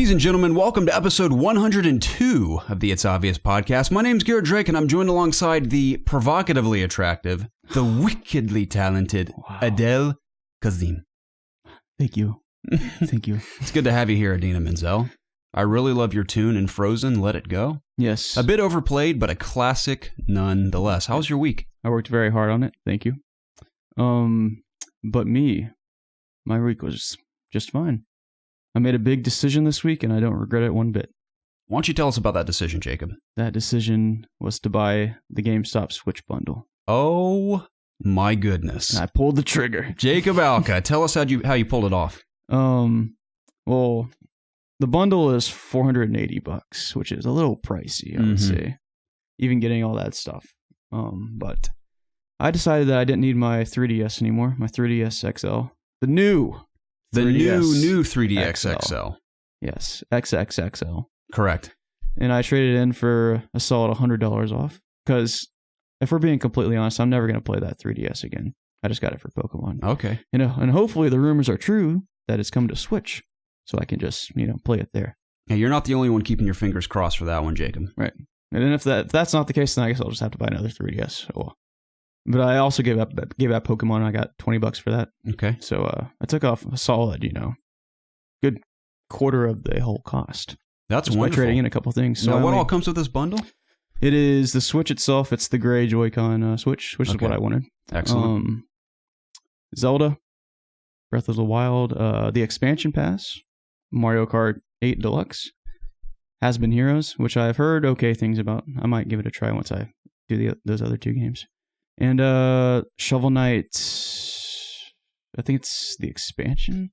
Ladies and gentlemen, welcome to episode 102 of the It's Obvious podcast. My name's Garrett Drake, and I'm joined alongside the provocatively attractive, the wickedly talented Adele Kazim. Thank you. Thank you. It's good to have you here, Adina Menzel. I really love your tune in Frozen, Let It Go. Yes. A bit overplayed, but a classic nonetheless. How was your week? I worked very hard on it. Thank you. But my week was just fine. I made a big decision this week, and I don't regret it one bit. Why don't you tell us about that decision, Jacob? That decision was to buy the GameStop Switch bundle. Oh, my goodness. And I pulled the trigger. Jacob Alka, tell us how you pulled it off. Well, the bundle is $480, which is a little pricey, I would say, even getting all that stuff. But I decided that I didn't need my 3DS anymore, my 3DS XL. The new 3DS XL. Yes, XXXL. Correct. And I traded in for a solid $100 off. Because if we're being completely honest, I'm never going to play that 3DS again. I just got it for Pokemon. Okay. And hopefully the rumors are true that it's come to Switch. So I can just, play it there. Hey, you're not the only one keeping your fingers crossed for that one, Jacob. Right. And then if that's not the case, then I guess I'll just have to buy another 3DS. Oh. But I also gave up Pokemon. I got $20 for that. Okay. So I took off a solid, good quarter of the whole cost. That's just wonderful. By trading in a couple things. So now, what all comes with this bundle? It is the Switch itself. It's the gray Joy-Con Switch, which is what I wanted. Excellent. Zelda, Breath of the Wild, the expansion pass, Mario Kart 8 Deluxe, Has Been Heroes, which I've heard okay things about. I might give it a try once I do those other two games. And Shovel Knight, I think it's the expansion.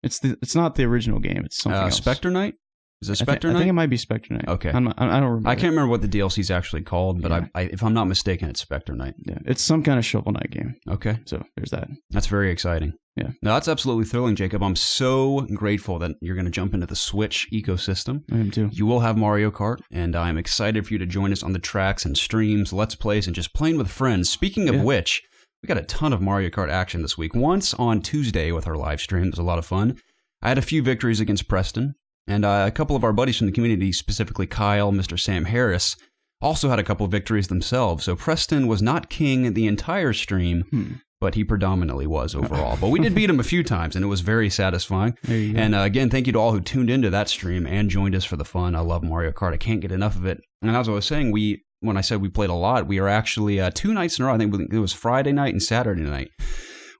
It's not the original game. It's something else. Spectre Knight? Is it Spectre Knight? I think it might be Spectre Knight. Okay. I don't remember. I can't remember what the DLC is actually called, but yeah. If I'm not mistaken, it's Spectre Knight. Yeah, it's some kind of Shovel Knight game. Okay. So there's that. That's very exciting. Yeah. No, that's absolutely thrilling, Jacob. I'm so grateful that you're going to jump into the Switch ecosystem. I am too. You will have Mario Kart, and I'm excited for you to join us on the tracks and streams, Let's Plays, and just playing with friends. Speaking of which, we got a ton of Mario Kart action this week. Once on Tuesday with our live stream. It was a lot of fun. I had a few victories against Preston, and a couple of our buddies from the community, specifically Kyle, Mr. Sam Harris, also had a couple of victories themselves. So Preston was not king the entire stream, but he predominantly was overall. But we did beat him a few times, and it was very satisfying. And again, thank you to all who tuned into that stream and joined us for the fun. I love Mario Kart. I can't get enough of it. And as I was saying, when I said we played a lot, we are actually 2 nights in a row. I think it was Friday night and Saturday night.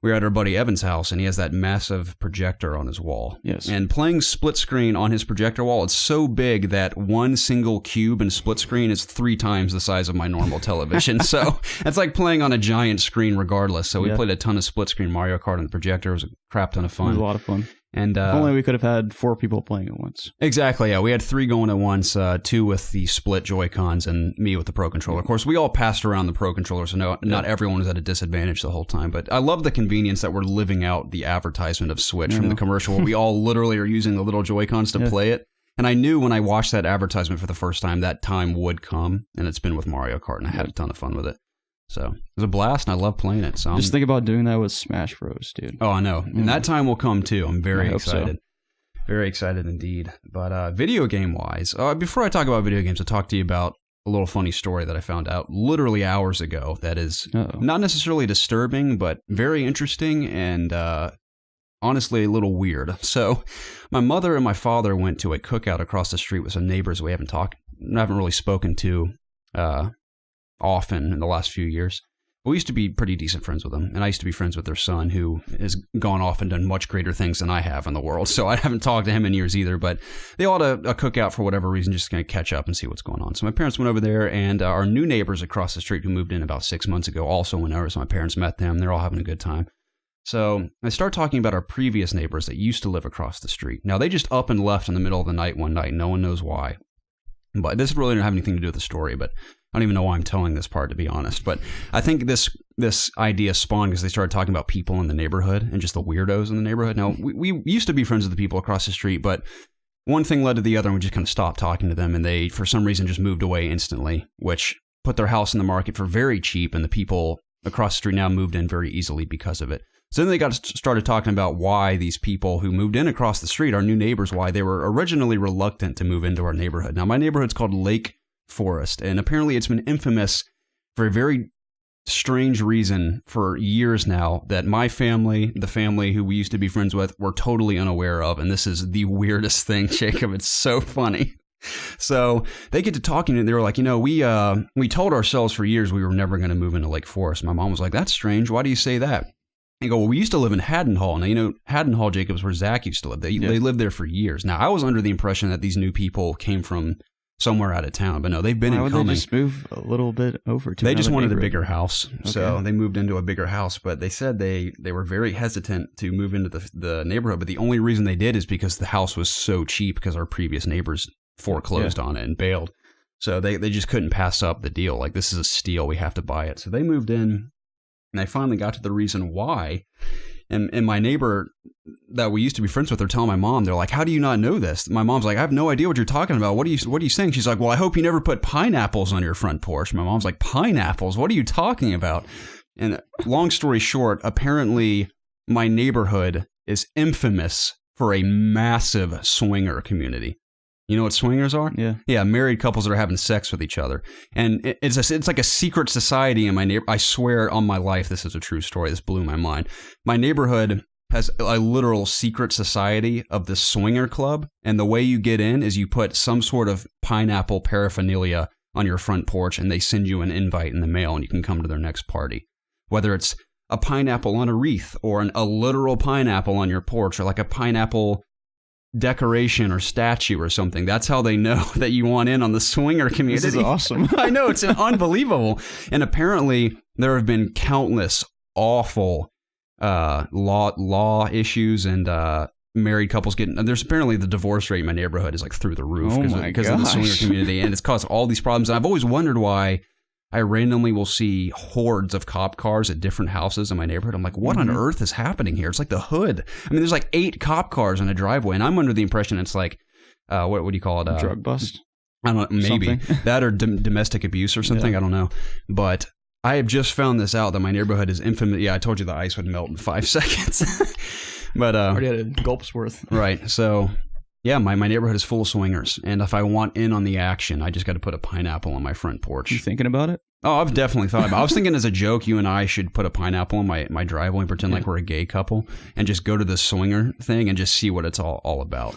We were at our buddy Evan's house, and he has that massive projector on his wall. Yes. And playing split screen on his projector wall, it's so big that one single cube in split screen is 3 times the size of my normal television. So it's like playing on a giant screen regardless. So we played a ton of split screen Mario Kart on the projector. It was a crap ton of fun. It was a lot of fun. And if only we could have had 4 people playing at once. Exactly, yeah. We had 3 going at once, 2 with the split Joy-Cons and me with the Pro Controller. Of course, we all passed around the Pro Controller, so not everyone was at a disadvantage the whole time. But I love the convenience that we're living out the advertisement of Switch from the commercial where we all literally are using the little Joy-Cons to play it. And I knew when I watched that advertisement for the first time, that time would come, and it's been with Mario Kart, and I had a ton of fun with it. So it was a blast, and I love playing it. So just think about doing that with Smash Bros, dude. Oh, I know. And that time will come, too. I'm very excited. So. Very excited indeed. But video game-wise, before I talk about video games, I'll talk to you about a little funny story that I found out literally hours ago that is not necessarily disturbing, but very interesting and honestly a little weird. So my mother and my father went to a cookout across the street with some neighbors we haven't really spoken to often in the last few years. We used to be pretty decent friends with them, and I used to be friends with their son, who has gone off and done much greater things than I have in the world. So I haven't talked to him in years either, but they all had a cookout for whatever reason, just going to catch up and see what's going on. So my parents went over there, and our new neighbors across the street who moved in about 6 months ago also went over, so my parents met them. They're all having a good time. So I start talking about our previous neighbors that used to live across the street. Now, they just up and left in the middle of the night one night. No one knows why. But this really didn't have anything to do with the story, but I don't even know why I'm telling this part, to be honest. But I think this idea spawned because they started talking about people in the neighborhood and just the weirdos in the neighborhood. Now, we used to be friends with the people across the street, but one thing led to the other, and we just kind of stopped talking to them, and they, for some reason, just moved away instantly, which put their house in the market for very cheap, and the people across the street now moved in very easily because of it. So then they started talking about why these people who moved in across the street, our new neighbors, why they were originally reluctant to move into our neighborhood. Now, my neighborhood's called Lake Forest, and apparently it's been infamous for a very strange reason for years now that my family, the family who we used to be friends with, were totally unaware of. And this is the weirdest thing, Jacob. It's so funny. So they get to talking and they were like, we told ourselves for years we were never going to move into Lake Forest. My mom was like, that's strange. Why do you say that? I go, well, we used to live in Haddon Hall. Now, Haddon Hall, Jacob, is where Zach used to live. They lived there for years. Now, I was under the impression that these new people came from somewhere out of town, but no, they've been incoming. Why would they just move a little bit over to They just wanted a bigger house, so they moved into a bigger house, but they said they were very hesitant to move into the neighborhood, but the only reason they did is because the house was so cheap because our previous neighbors foreclosed on it and bailed. So they just couldn't pass up the deal. Like, this is a steal. We have to buy it. So they moved in, and I finally got to the reason why. And my neighbor that we used to be friends with, they're telling my mom, they're like, how do you not know this? My mom's like, I have no idea what you're talking about. What are you saying? She's like, well, I hope you never put pineapples on your front porch. My mom's like, pineapples? What are you talking about? And long story short, apparently my neighborhood is infamous for a massive swinger community. You know what swingers are? Yeah. Yeah, married couples that are having sex with each other. And it's like a secret society in my neighborhood. I swear on my life, this is a true story. This blew my mind. My neighborhood has a literal secret society of this swinger club. And the way you get in is you put some sort of pineapple paraphernalia on your front porch, and they send you an invite in the mail, and you can come to their next party. Whether it's a pineapple on a wreath or a literal pineapple on your porch, or like a pineapple decoration or statue or something. That's how they know that you want in on the swinger community. This is awesome. I know, it's unbelievable. And apparently there have been countless awful law issues and married couples getting. There's apparently the divorce rate in my neighborhood is like through the roof because of the swinger community, and it's caused all these problems. And I've always wondered why I randomly will see hordes of cop cars at different houses in my neighborhood. I'm like, what on earth is happening here? It's like the hood. I mean, there's like 8 cop cars in a driveway, and I'm under the impression it's like, what do you call it? Drug bust? I don't know, maybe. That or domestic abuse or something. Yeah. I don't know. But I have just found this out that my neighborhood is infamous. Yeah, I told you the ice would melt in 5 seconds. But already had a gulp's worth. Right. So yeah, my neighborhood is full of swingers, and if I want in on the action, I just got to put a pineapple on my front porch. You thinking about it? Oh, I've definitely thought about it. I was thinking as a joke, you and I should put a pineapple on my driveway and pretend like we're a gay couple and just go to the swinger thing and just see what it's all about.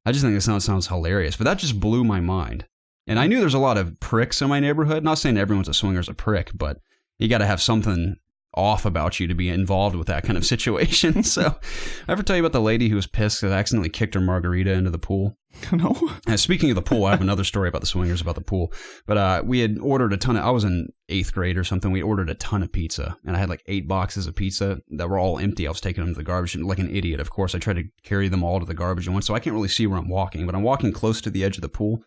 I just think it sounds hilarious, but that just blew my mind. And I knew there's a lot of pricks in my neighborhood. Not saying everyone's a swinger's a prick, but you got to have something off about you to be involved with that kind of situation. So, I ever tell you about the lady who was pissed because I accidentally kicked her margarita into the pool? No. And speaking of the pool, I have another story about the swingers about the pool. But we had ordered a ton of, I was in 8th grade or something. We ordered a ton of pizza, and I had like 8 boxes of pizza that were all empty. I was taking them to the garbage like an idiot. Of course, I tried to carry them all to the garbage at once, so I can't really see where I'm walking, but I'm walking close to the edge of the pool,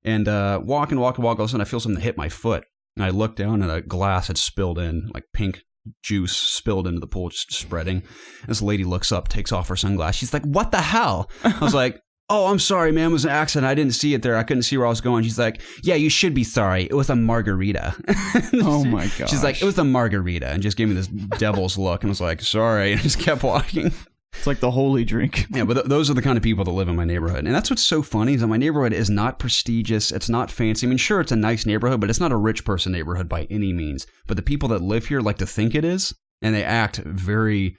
and walk, all of a sudden I feel something hit my foot, and I look down and a glass had spilled in, like pink juice spilled into the pool, just spreading. This lady looks up, takes off her sunglasses. She's like, what the hell? I was like, oh, I'm sorry, man. It was an accident. I didn't see it there. I couldn't see where I was going. She's like, yeah, you should be sorry. It was a margarita. Oh, my gosh. She's like, it was a margarita, and just gave me this devil's look, and was like, sorry, and just kept walking. It's like the holy drink. Yeah, but those are the kind of people that live in my neighborhood. And that's what's so funny is that my neighborhood is not prestigious. It's not fancy. I mean, sure, it's a nice neighborhood, but it's not a rich person neighborhood by any means. But the people that live here like to think it is, and they act very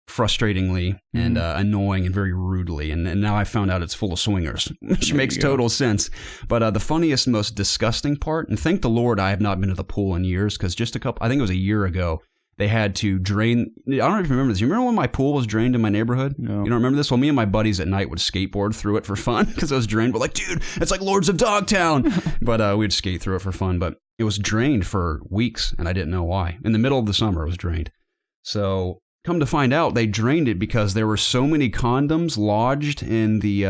frustratingly and annoying and very rudely. And now I found out it's full of swingers, which makes total sense. But the funniest, most disgusting part, and thank the Lord I have not been to the pool in years, because I think it was a year ago, they had to drain. I don't even remember this. You remember when my pool was drained in my neighborhood? No. You don't remember this? Well, me and my buddies at night would skateboard through it for fun because it was drained. We're like, dude, it's like Lords of Dogtown. But we'd skate through it for fun. But it was drained for weeks, and I didn't know why. In the middle of the summer, it was drained. So come to find out, they drained it because there were so many condoms lodged in the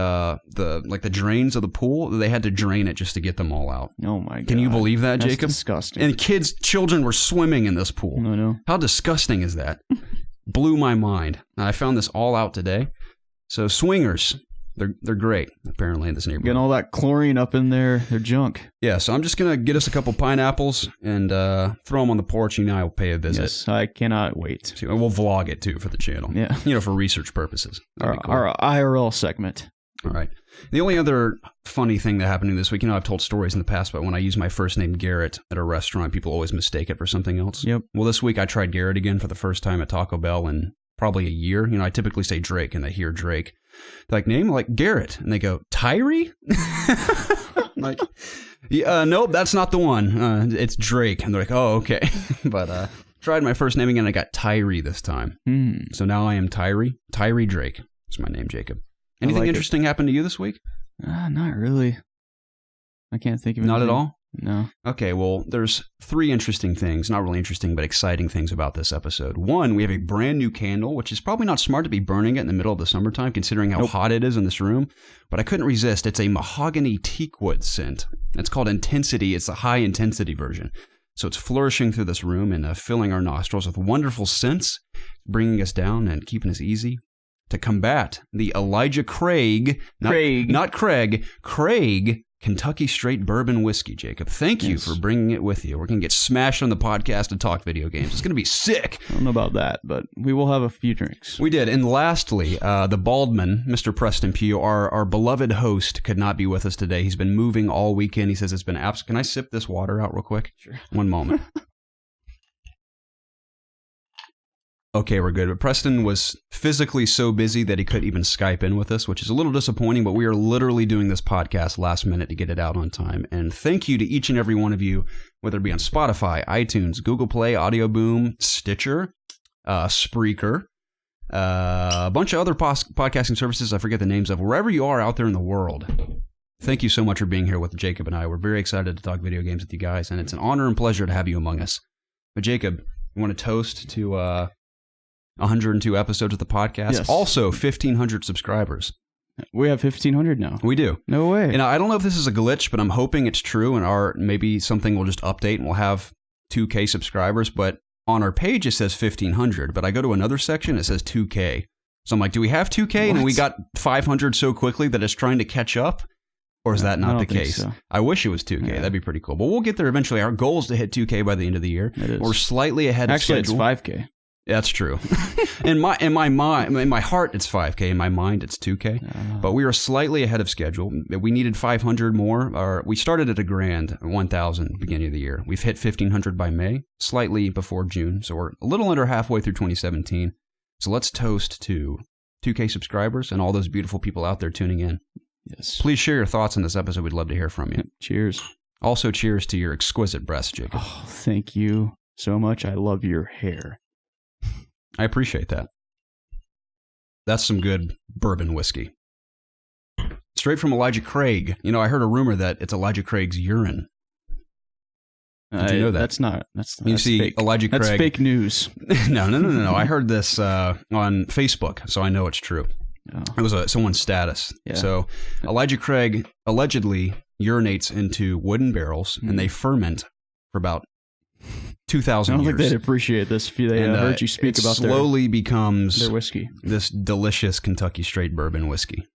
drains of the pool that they had to drain it just to get them all out. Oh my god! Can you believe that, That's Jacob? Disgusting. And children were swimming in this pool. I know. How disgusting is that? Blew my mind. I found this all out today. So swingers, They're great, apparently, in this neighborhood. Getting all that chlorine up in their junk. Yeah, so I'm just going to get us a couple pineapples and throw them on the porch, and I will pay a visit. Yes, I cannot wait. And we'll vlog it, too, for the channel. Yeah. For research purposes. Our IRL segment. All right. The only other funny thing that happened this week, I've told stories in the past, but when I use my first name Garrett at a restaurant, people always mistake it for something else. Yep. Well, this week I tried Garrett again for the first time at Taco Bell in probably a year. I typically say Drake, and they hear Drake. They're like, name? Like, Garrett. And they go, Tyree? Like, nope, that's not the one. It's Drake. And they're like, oh, okay. But tried my first name again, and I got Tyree this time. So now I am Tyree. Tyree Drake. That's my name, Jacob. Anything interesting happened to you this week? Not really. I can't think of anything. Not at all? No. Okay, well, there's 3 interesting things, not really interesting, but exciting things about this episode. 1, we have a brand new candle, which is probably not smart to be burning it in the middle of the summertime, considering how hot it is in this room, but I couldn't resist. It's a mahogany teakwood scent. It's called Intensity. It's the high-intensity version. So it's flourishing through this room and filling our nostrils with wonderful scents, bringing us down and keeping us easy. To combat the Elijah Craig, not Craig, Kentucky Straight Bourbon Whiskey, Jacob. Thank you for bringing it with you. We're going to get smashed on the podcast and talk video games. It's going to be sick. I don't know about that, but we will have a few drinks. We did. And lastly, the Baldman, Mr. Preston Pugh, our beloved host, could not be with us today. He's been moving all weekend. He says it's been Can I sip this water out real quick? Sure. One moment. Okay, we're good. But Preston was physically so busy that he couldn't even Skype in with us, which is a little disappointing, but we are literally doing this podcast last minute to get it out on time. And thank you to each and every one of you, whether it be on Spotify, iTunes, Google Play, Audio Boom, Stitcher, Spreaker, a bunch of other podcasting services I forget the names of, wherever you are out there in the world. Thank you so much for being here with Jacob and I. We're very excited to talk video games with you guys, and it's an honor and pleasure to have you among us. But Jacob, you want to toast to 102 episodes of the podcast. Yes. Also, 1,500 subscribers. We have 1,500 now. We do. No way. I don't know if this is a glitch, but I'm hoping it's true, and maybe something will just update and we'll have 2K subscribers. But on our page, it says 1,500, but I go to another section, it says 2K. So I'm like, do we have 2K? And we got 500 so quickly that it's trying to catch up? Or is that not the case? So. I wish it was 2K. Yeah. That'd be pretty cool. But we'll get there eventually. Our goal is to hit 2K by the end of the year. It is. We're slightly ahead of schedule. Actually, it's 5K. That's true. In my mind, in my heart, it's 5K. In my mind, it's 2K. But we are slightly ahead of schedule. We needed 500 more. We started at 1,000 beginning of the year. We've hit 1,500 by May, slightly before June. So we're a little under halfway through 2017. So let's toast to 2K subscribers and all those beautiful people out there tuning in. Yes. Please share your thoughts on this episode. We'd love to hear from you. Cheers. Also, cheers to your exquisite breasts, Jacob. Oh, thank you so much. I love your hair. I appreciate that. That's some good bourbon whiskey. Straight from Elijah Craig. I heard a rumor that it's Elijah Craig's urine. Did you know that? That's fake. Elijah Craig. That's fake news. No. I heard this on Facebook, so I know it's true. Oh. It was someone's status. Yeah. So Elijah Craig allegedly urinates into wooden barrels, and they ferment for about 2,000 years. I don't think they'd appreciate this if they heard you speak about slowly becomes their whiskey. This delicious Kentucky Straight Bourbon whiskey.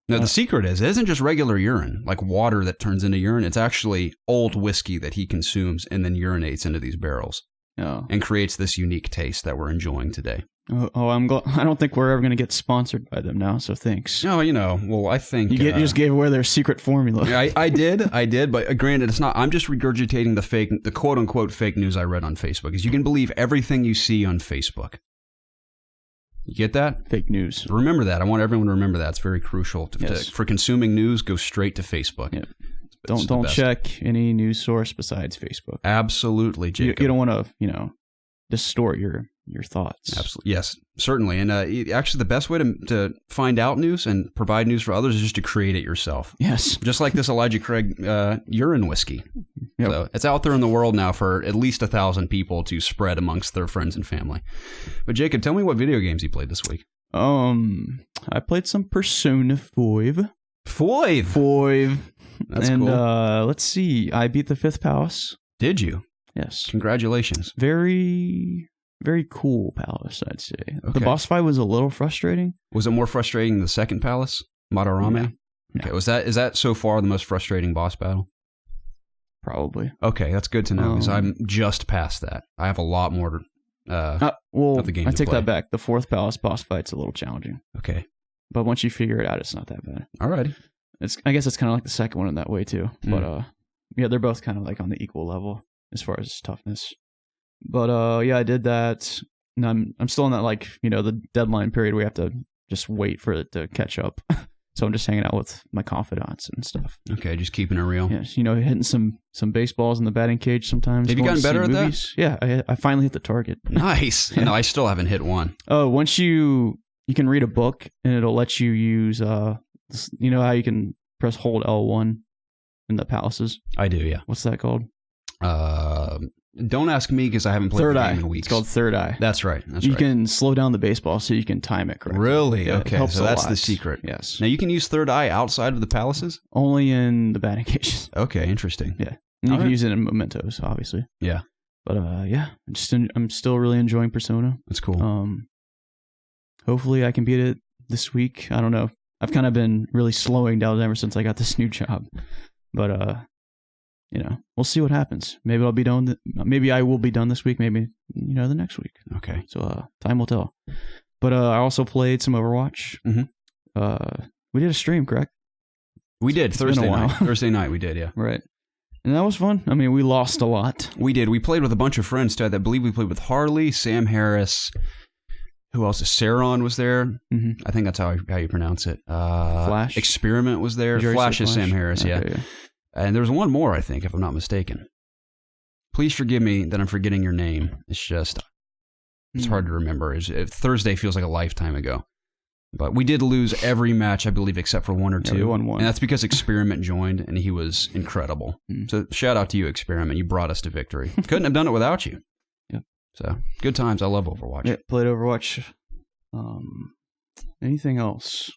Now, the secret is, it isn't just regular urine, like water that turns into urine. It's actually old whiskey that he consumes and then urinates into these barrels and creates this unique taste that we're enjoying today. I'm glad. I don't think we're ever going to get sponsored by them now, so thanks. No, well, I think... You just gave away their secret formula. I did, but granted, it's not... I'm just regurgitating the quote-unquote fake news I read on Facebook, because you can believe everything you see on Facebook. You get that? Fake news. Remember that. I want everyone to remember that. It's very crucial. For consuming news, go straight to Facebook. Yep. Don't check any news source besides Facebook. Absolutely, Jacob. You don't want to, distort your thoughts. Absolutely. Yes, certainly. And actually, the best way to find out news and provide news for others is just to create it yourself. Yes. Just like this Elijah Craig urine whiskey. Yep. So it's out there in the world now for at least 1,000 people to spread amongst their friends and family. But Jacob, tell me what video games you played this week. I played some Persona 5. 5? That's cool. And let's see. I beat the 5th palace. Did you? Yes. Congratulations. Very, very cool palace, I'd say. Okay. The boss fight was a little frustrating. Was it more frustrating than the second palace? Madarame? Yeah. Okay, is that so far the most frustrating boss battle? Probably. Okay, that's good to know, because I'm just past that. I have a lot more of the game I to take play. that back. The 4th palace boss fight's a little challenging. Okay. But once you figure it out, it's not that bad. Alrighty. I guess it's kind of like the second one in that way, too. But, yeah, they're both kind of like on the equal level as far as toughness. But, yeah, I did that. And I'm still in that, like, the deadline period where we have to just wait for it to catch up. So I'm just hanging out with my confidants and stuff. Okay, just keeping it real. Yes, hitting some baseballs in the batting cage sometimes. Have you gotten better at that? Yeah, I finally hit the target. Nice. Yeah. No, I still haven't hit one. Oh, once you can read a book and it'll let you use how you can press hold L1 in the palaces? I do, yeah. What's that called? Don't ask me because I haven't played Third the eye. game in weeks. It's called Third Eye. That's right. You can slow down the baseball so you can time it correctly. Really? Yeah, Okay, so that's the secret. Yes. Now you can use Third Eye outside of the palaces? Only in the batting cages. Okay, interesting. Yeah. And you can use it in mementos, obviously. Yeah. But yeah, I'm still really enjoying Persona. That's cool. Hopefully I can beat it this week. I don't know. I've kind of been really slowing down ever since I got this new job. But we'll see what happens. Maybe I'll be done. Maybe I will be done this week. Maybe the next week. Okay. So time will tell. But I also played some Overwatch. Mm-hmm. We did a stream, correct? We did Thursday night. Thursday night we did, yeah. Right. And that was fun. I mean, we lost a lot. We did. We played with a bunch of friends too. I believe we played with Harley, Sam Harris. Who else? Saron was there. Mm-hmm. I think that's how you pronounce it. Flash. Experiment was there. Flash is Sam Harris, okay, yeah. And there was one more, I think, if I'm not mistaken. Please forgive me that I'm forgetting your name. It's hard to remember. Thursday feels like a lifetime ago. But we did lose every match, I believe, except for one or two. We won one. And that's because Experiment joined, and he was incredible. So shout out to you, Experiment. You brought us to victory. Couldn't have done it without you. Yep. So good times. I love Overwatch. Yeah, played Overwatch. Anything else?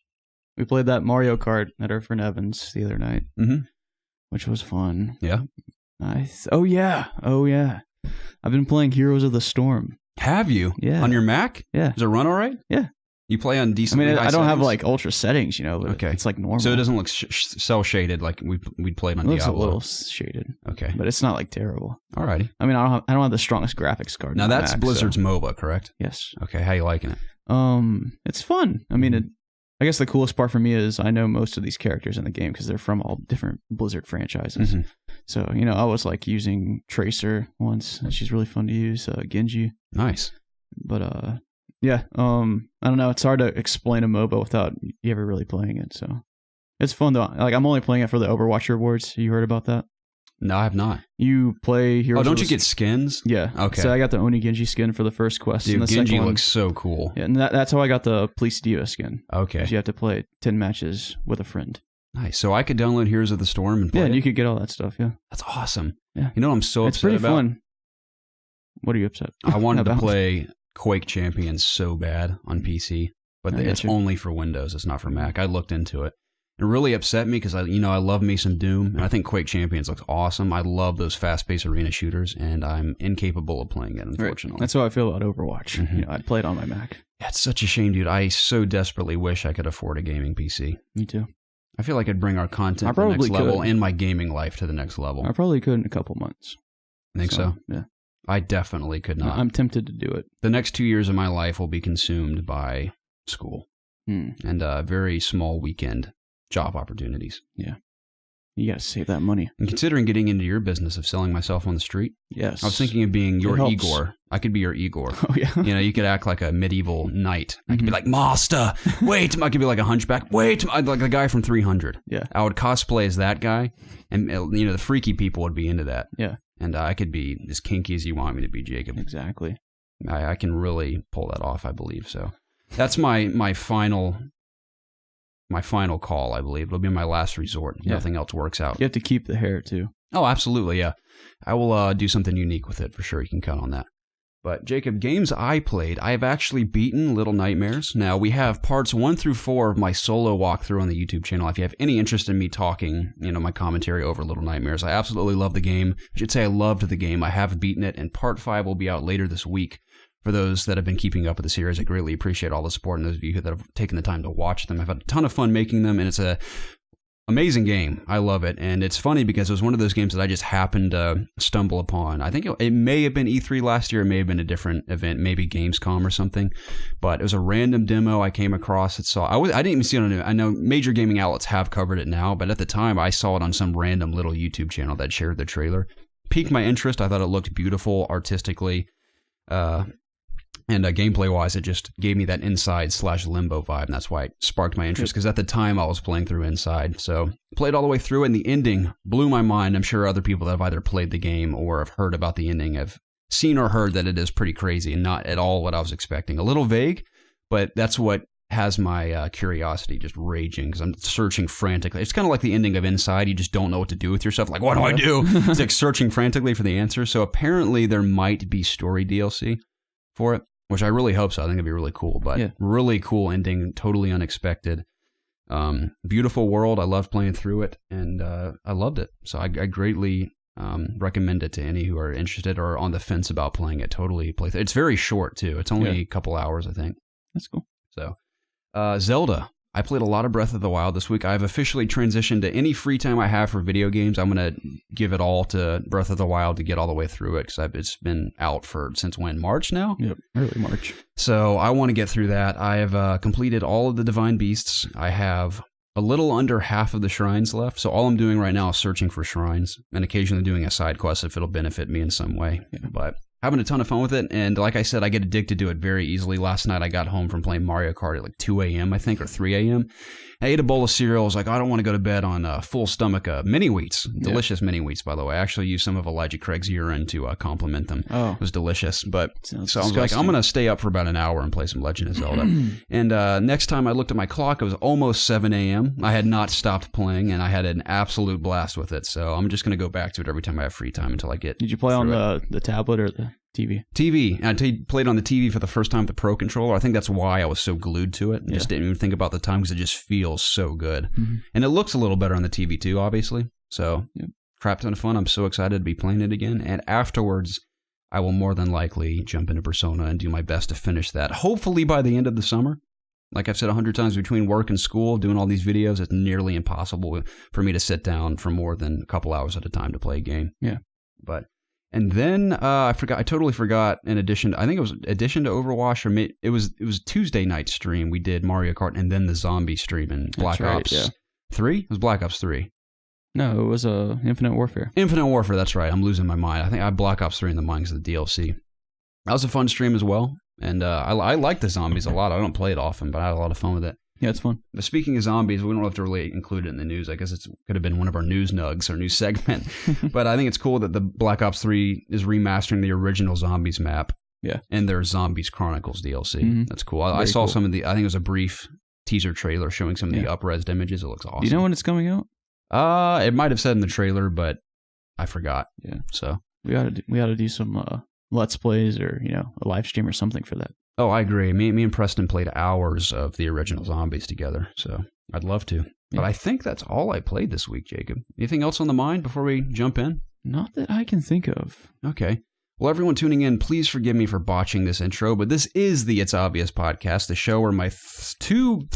We played that Mario Kart at our friend Evans the other night, which was fun. Yeah. Oh yeah. I've been playing Heroes of the Storm. Have you? Yeah. On your Mac? Yeah. Does it run all right? Yeah. You play on decent. I mean, I don't settings? have like ultra settings, but okay. It's like normal. So it doesn't look cell shaded like we'd played on Diablo. It looks a little shaded. Okay. But it's not like terrible. Alrighty. I mean, I don't have the strongest graphics card. Now that's Mac, Blizzard's MOBA, correct? Yes. Okay. How you liking it? It's fun. I mean, I guess the coolest part for me is I know most of these characters in the game because they're from all different Blizzard franchises. So, I was like using Tracer once. She's really fun to use. Genji. Nice. But, yeah, I don't know. It's hard to explain a MOBA without you ever really playing it. So it's fun though. Like I'm only playing it for the Overwatch rewards. You heard about that? No, I have not. You play Heroes. Oh, don't you get skins? Yeah. Okay. So I got the Oni Genji skin for the first quest. Dude, and the Genji second looks so cool. Yeah, and that's how I got the Police Diva skin. Okay. You have to play 10 matches with a friend. Nice. So I could download Heroes of the Storm and play and it? you could get all that stuff, yeah. That's awesome. Yeah. You know what I'm so it's upset about? It's pretty fun. What are you upset I wanted about? to play Quake Champions so bad on PC, but it's only for Windows. It's not for Mac. I looked into it. It really upset me because I love me some Doom, and I think Quake Champions looks awesome. I love those fast-paced arena shooters, and I'm incapable of playing it, unfortunately. Right. That's how I feel about Overwatch. I'd play it on my Mac. Yeah, it's such a shame, dude. I so desperately wish I could afford a gaming PC. Me too. I feel like I'd bring our content to the next level and my gaming life to the next level. I probably could in a couple months. Think so? Yeah. I definitely could not. I'm tempted to do it. The next 2 years of my life will be consumed by school and very small weekend job opportunities. Yeah. You got to save that money. And considering getting into your business of selling myself on the street, yes, I was thinking of being your Igor. I could be your Igor. Oh, yeah. You could act like a medieval knight. I could be like, Master, wait. I could be like a hunchback. Wait. Like the guy from 300. Yeah. I would cosplay as that guy. And, the freaky people would be into that. Yeah. And I could be as kinky as you want me to be, Jacob. Exactly. I can really pull that off, I believe. So that's my final call, I believe. It'll be my last resort. Yeah. Nothing else works out. You have to keep the hair, too. Oh, absolutely, yeah. I will do something unique with it for sure. You can count on that. But, Jacob, games I played, I have actually beaten Little Nightmares. Now, we have parts 1 through 4 of my solo walkthrough on the YouTube channel. If you have any interest in me talking, my commentary over Little Nightmares, I absolutely love the game. I should say I loved the game. I have beaten it, and part 5 will be out later this week. for those that have been keeping up with the series. I greatly appreciate all the support and those of you that have taken the time to watch them. I've had a ton of fun making them, and it's a amazing game. I love it. And it's funny because it was one of those games that I just happened to stumble upon. I think it may have been E3 last year. It may have been a different event, maybe Gamescom or something. But it was a random demo I came across. I didn't even see it on it. I know major gaming outlets have covered it now, but at the time I saw it on some random little YouTube channel that shared the trailer. Piqued my interest. I thought it looked beautiful artistically. And gameplay-wise, it just gave me that Inside/Limbo vibe, and that's why it sparked my interest, because at the time I was playing through Inside. So played all the way through, and the ending blew my mind. I'm sure other people that have either played the game or have heard about the ending have seen or heard that it is pretty crazy and not at all what I was expecting. A little vague, but that's what has my curiosity just raging, because I'm searching frantically. It's kind of like the ending of Inside. You just don't know what to do with yourself. Like, what do I do? It's like searching frantically for the answer. So apparently there might be story DLC for it, which I really hope so. I think it'd be really cool, but really cool ending, totally unexpected. Beautiful world. I love playing through it, and I loved it. So I greatly recommend it to any who are interested or on the fence about playing it. Totally play through. It's very short too. It's only a couple hours, I think. That's cool. So Zelda. I played a lot of Breath of the Wild this week. I've officially transitioned to any free time I have for video games. I'm going to give it all to Breath of the Wild to get all the way through it, because it's been out since when? March now? Yep, early March. So I want to get through that. I have completed all of the Divine Beasts. I have a little under half of the shrines left. So all I'm doing right now is searching for shrines and occasionally doing a side quest if it'll benefit me in some way. Yeah. But having a ton of fun with it, and like I said, I get addicted to it very easily. Last night I got home from playing Mario Kart at like 2 a.m., I think, or 3 a.m. I ate a bowl of cereal. I was like, I don't want to go to bed on a full stomach of mini wheats. Delicious mini wheats, by the way. I actually used some of Elijah Craig's urine to complement them. Oh. It was delicious. But so I was like, I'm going to stay up for about an hour and play some Legend of Zelda. And next time I looked at my clock, it was almost 7 a.m. I had not stopped playing, and I had an absolute blast with it. So I'm just going to go back to it every time I have free time until I get. Did you play on the tablet or the TV? TV. And I played on the TV for the first time with the Pro Controller. I think that's why I was so glued to it. I just didn't even think about the time, because it just feels so good. Mm-hmm. And it looks a little better on the TV too, obviously. So, crap ton of fun. I'm so excited to be playing it again. And afterwards, I will more than likely jump into Persona and do my best to finish that. Hopefully by the end of the summer. Like I've said 100 times, between work and school, doing all these videos, it's nearly impossible for me to sit down for more than a couple hours at a time to play a game. Yeah. And then I totally forgot. In addition, I think it was addition to Overwatch, or it was Tuesday night stream. We did Mario Kart and then the zombie stream in Black Ops 3. It was Black Ops 3. No, it was Infinite Warfare. Infinite Warfare. That's right. I'm losing my mind. I think I have Black Ops 3 in the mind because of the DLC. That was a fun stream as well, and I like the zombies a lot. I don't play it often, but I had a lot of fun with it. Yeah, it's fun. But speaking of zombies, we don't have to really include it in the news. I guess it could have been one of our news nugs or news segment. But I think it's cool that the Black Ops 3 is remastering the original Zombies map. Yeah. And their Zombies Chronicles DLC. Mm-hmm. That's cool. I saw some of the, I think it was a brief teaser trailer showing some of the up-res images. It looks awesome. Do you know when it's coming out? It might have said in the trailer, but I forgot. Yeah. So we ought to do some Let's Plays or, a live stream or something for that. Oh, I agree. Me and Preston played hours of the original Zombies together, so I'd love to. Yeah. But I think that's all I played this week, Jacob. Anything else on the mind before we jump in? Not that I can think of. Okay. Well, everyone tuning in, please forgive me for botching this intro, but this is the It's Obvious podcast, the show where my two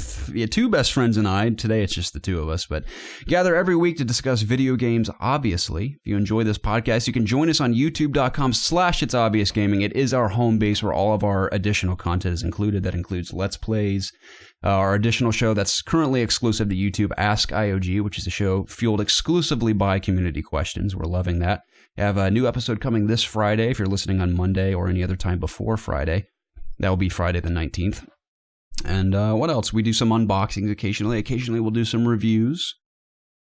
best friends and I, today it's just the two of us, but gather every week to discuss video games, obviously. If you enjoy this podcast, you can join us on youtube.com/ItsObviousGaming. It is our home base where all of our additional content is included. That includes Let's Plays, our additional show that's currently exclusive to YouTube, Ask IOG, which is a show fueled exclusively by community questions. We're loving that. I have a new episode coming this Friday. If you're listening on Monday or any other time before Friday, that will be Friday the 19th. And what else? We do some unboxings occasionally. Occasionally we'll do some reviews.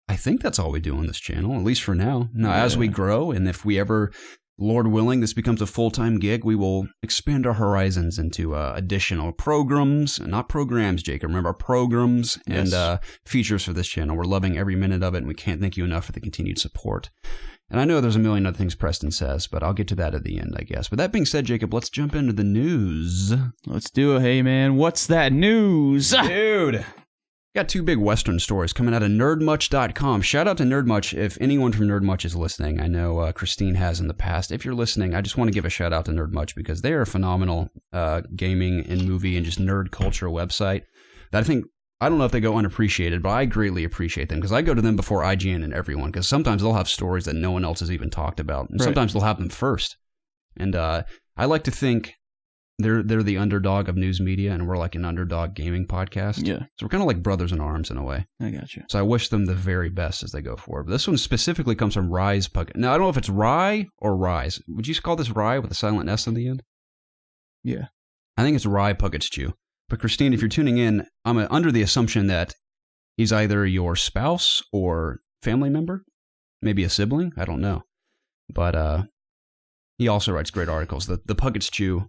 I think that's all we do on this channel, at least for now. Now, as we grow, and if we ever, Lord willing, this becomes a full-time gig, we will expand our horizons into additional programs. Not programs, Jacob. Remember, programs and features for this channel. We're loving every minute of it, and we can't thank you enough for the continued support. And I know there's a million other things Preston says, but I'll get to that at the end, I guess. But that being said, Jacob, let's jump into the news. Let's do it. Hey, man, what's that news? Dude, Got two big Western stories coming out of nerdmuch.com. Shout out to Nerdmuch if anyone from Nerdmuch is listening. I know Christine has in the past. If you're listening, I just want to give a shout out to Nerdmuch because they are a phenomenal gaming and movie and just nerd culture website that I don't know if they go unappreciated, but I greatly appreciate them because I go to them before IGN and everyone because sometimes they'll have stories that no one else has even talked about. And sometimes they'll have them first. And I like to think they're the underdog of news media, and we're like an underdog gaming podcast. Yeah. So we're kind of like brothers in arms in a way. I got you. So I wish them the very best as they go forward. But this one specifically comes from Rise Puckett. Now, I don't know if it's Rye or Rise. Would you call this Rye with a silent S on the end? Yeah. I think it's Rye Puckett's Jew. But Christine, if you're tuning in, I'm under the assumption that he's either your spouse or family member, maybe a sibling. I don't know. But he also writes great articles. The Puckett's Jew.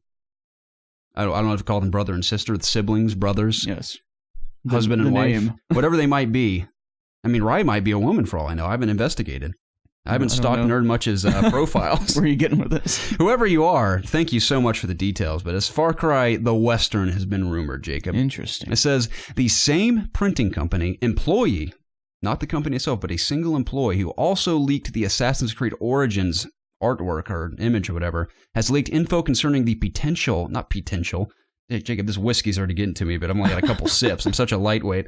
I don't know if to call them brother and sister, siblings, brothers, yes, husband and wife, name. Whatever they might be. I mean, Rye might be a woman for all I know. I haven't investigated. I haven't stalked Nerdmuch's profiles. Where are you getting with this? Whoever you are, thank you so much for the details. But as Far Cry the Western has been rumored, Jacob. Interesting. It says the same printing company employee, not the company itself, but a single employee who also leaked the Assassin's Creed Origins artwork or image or whatever, has leaked info concerning the not potential, Jacob, this whiskey's already getting to me, but I'm only got a couple sips. I'm such a lightweight.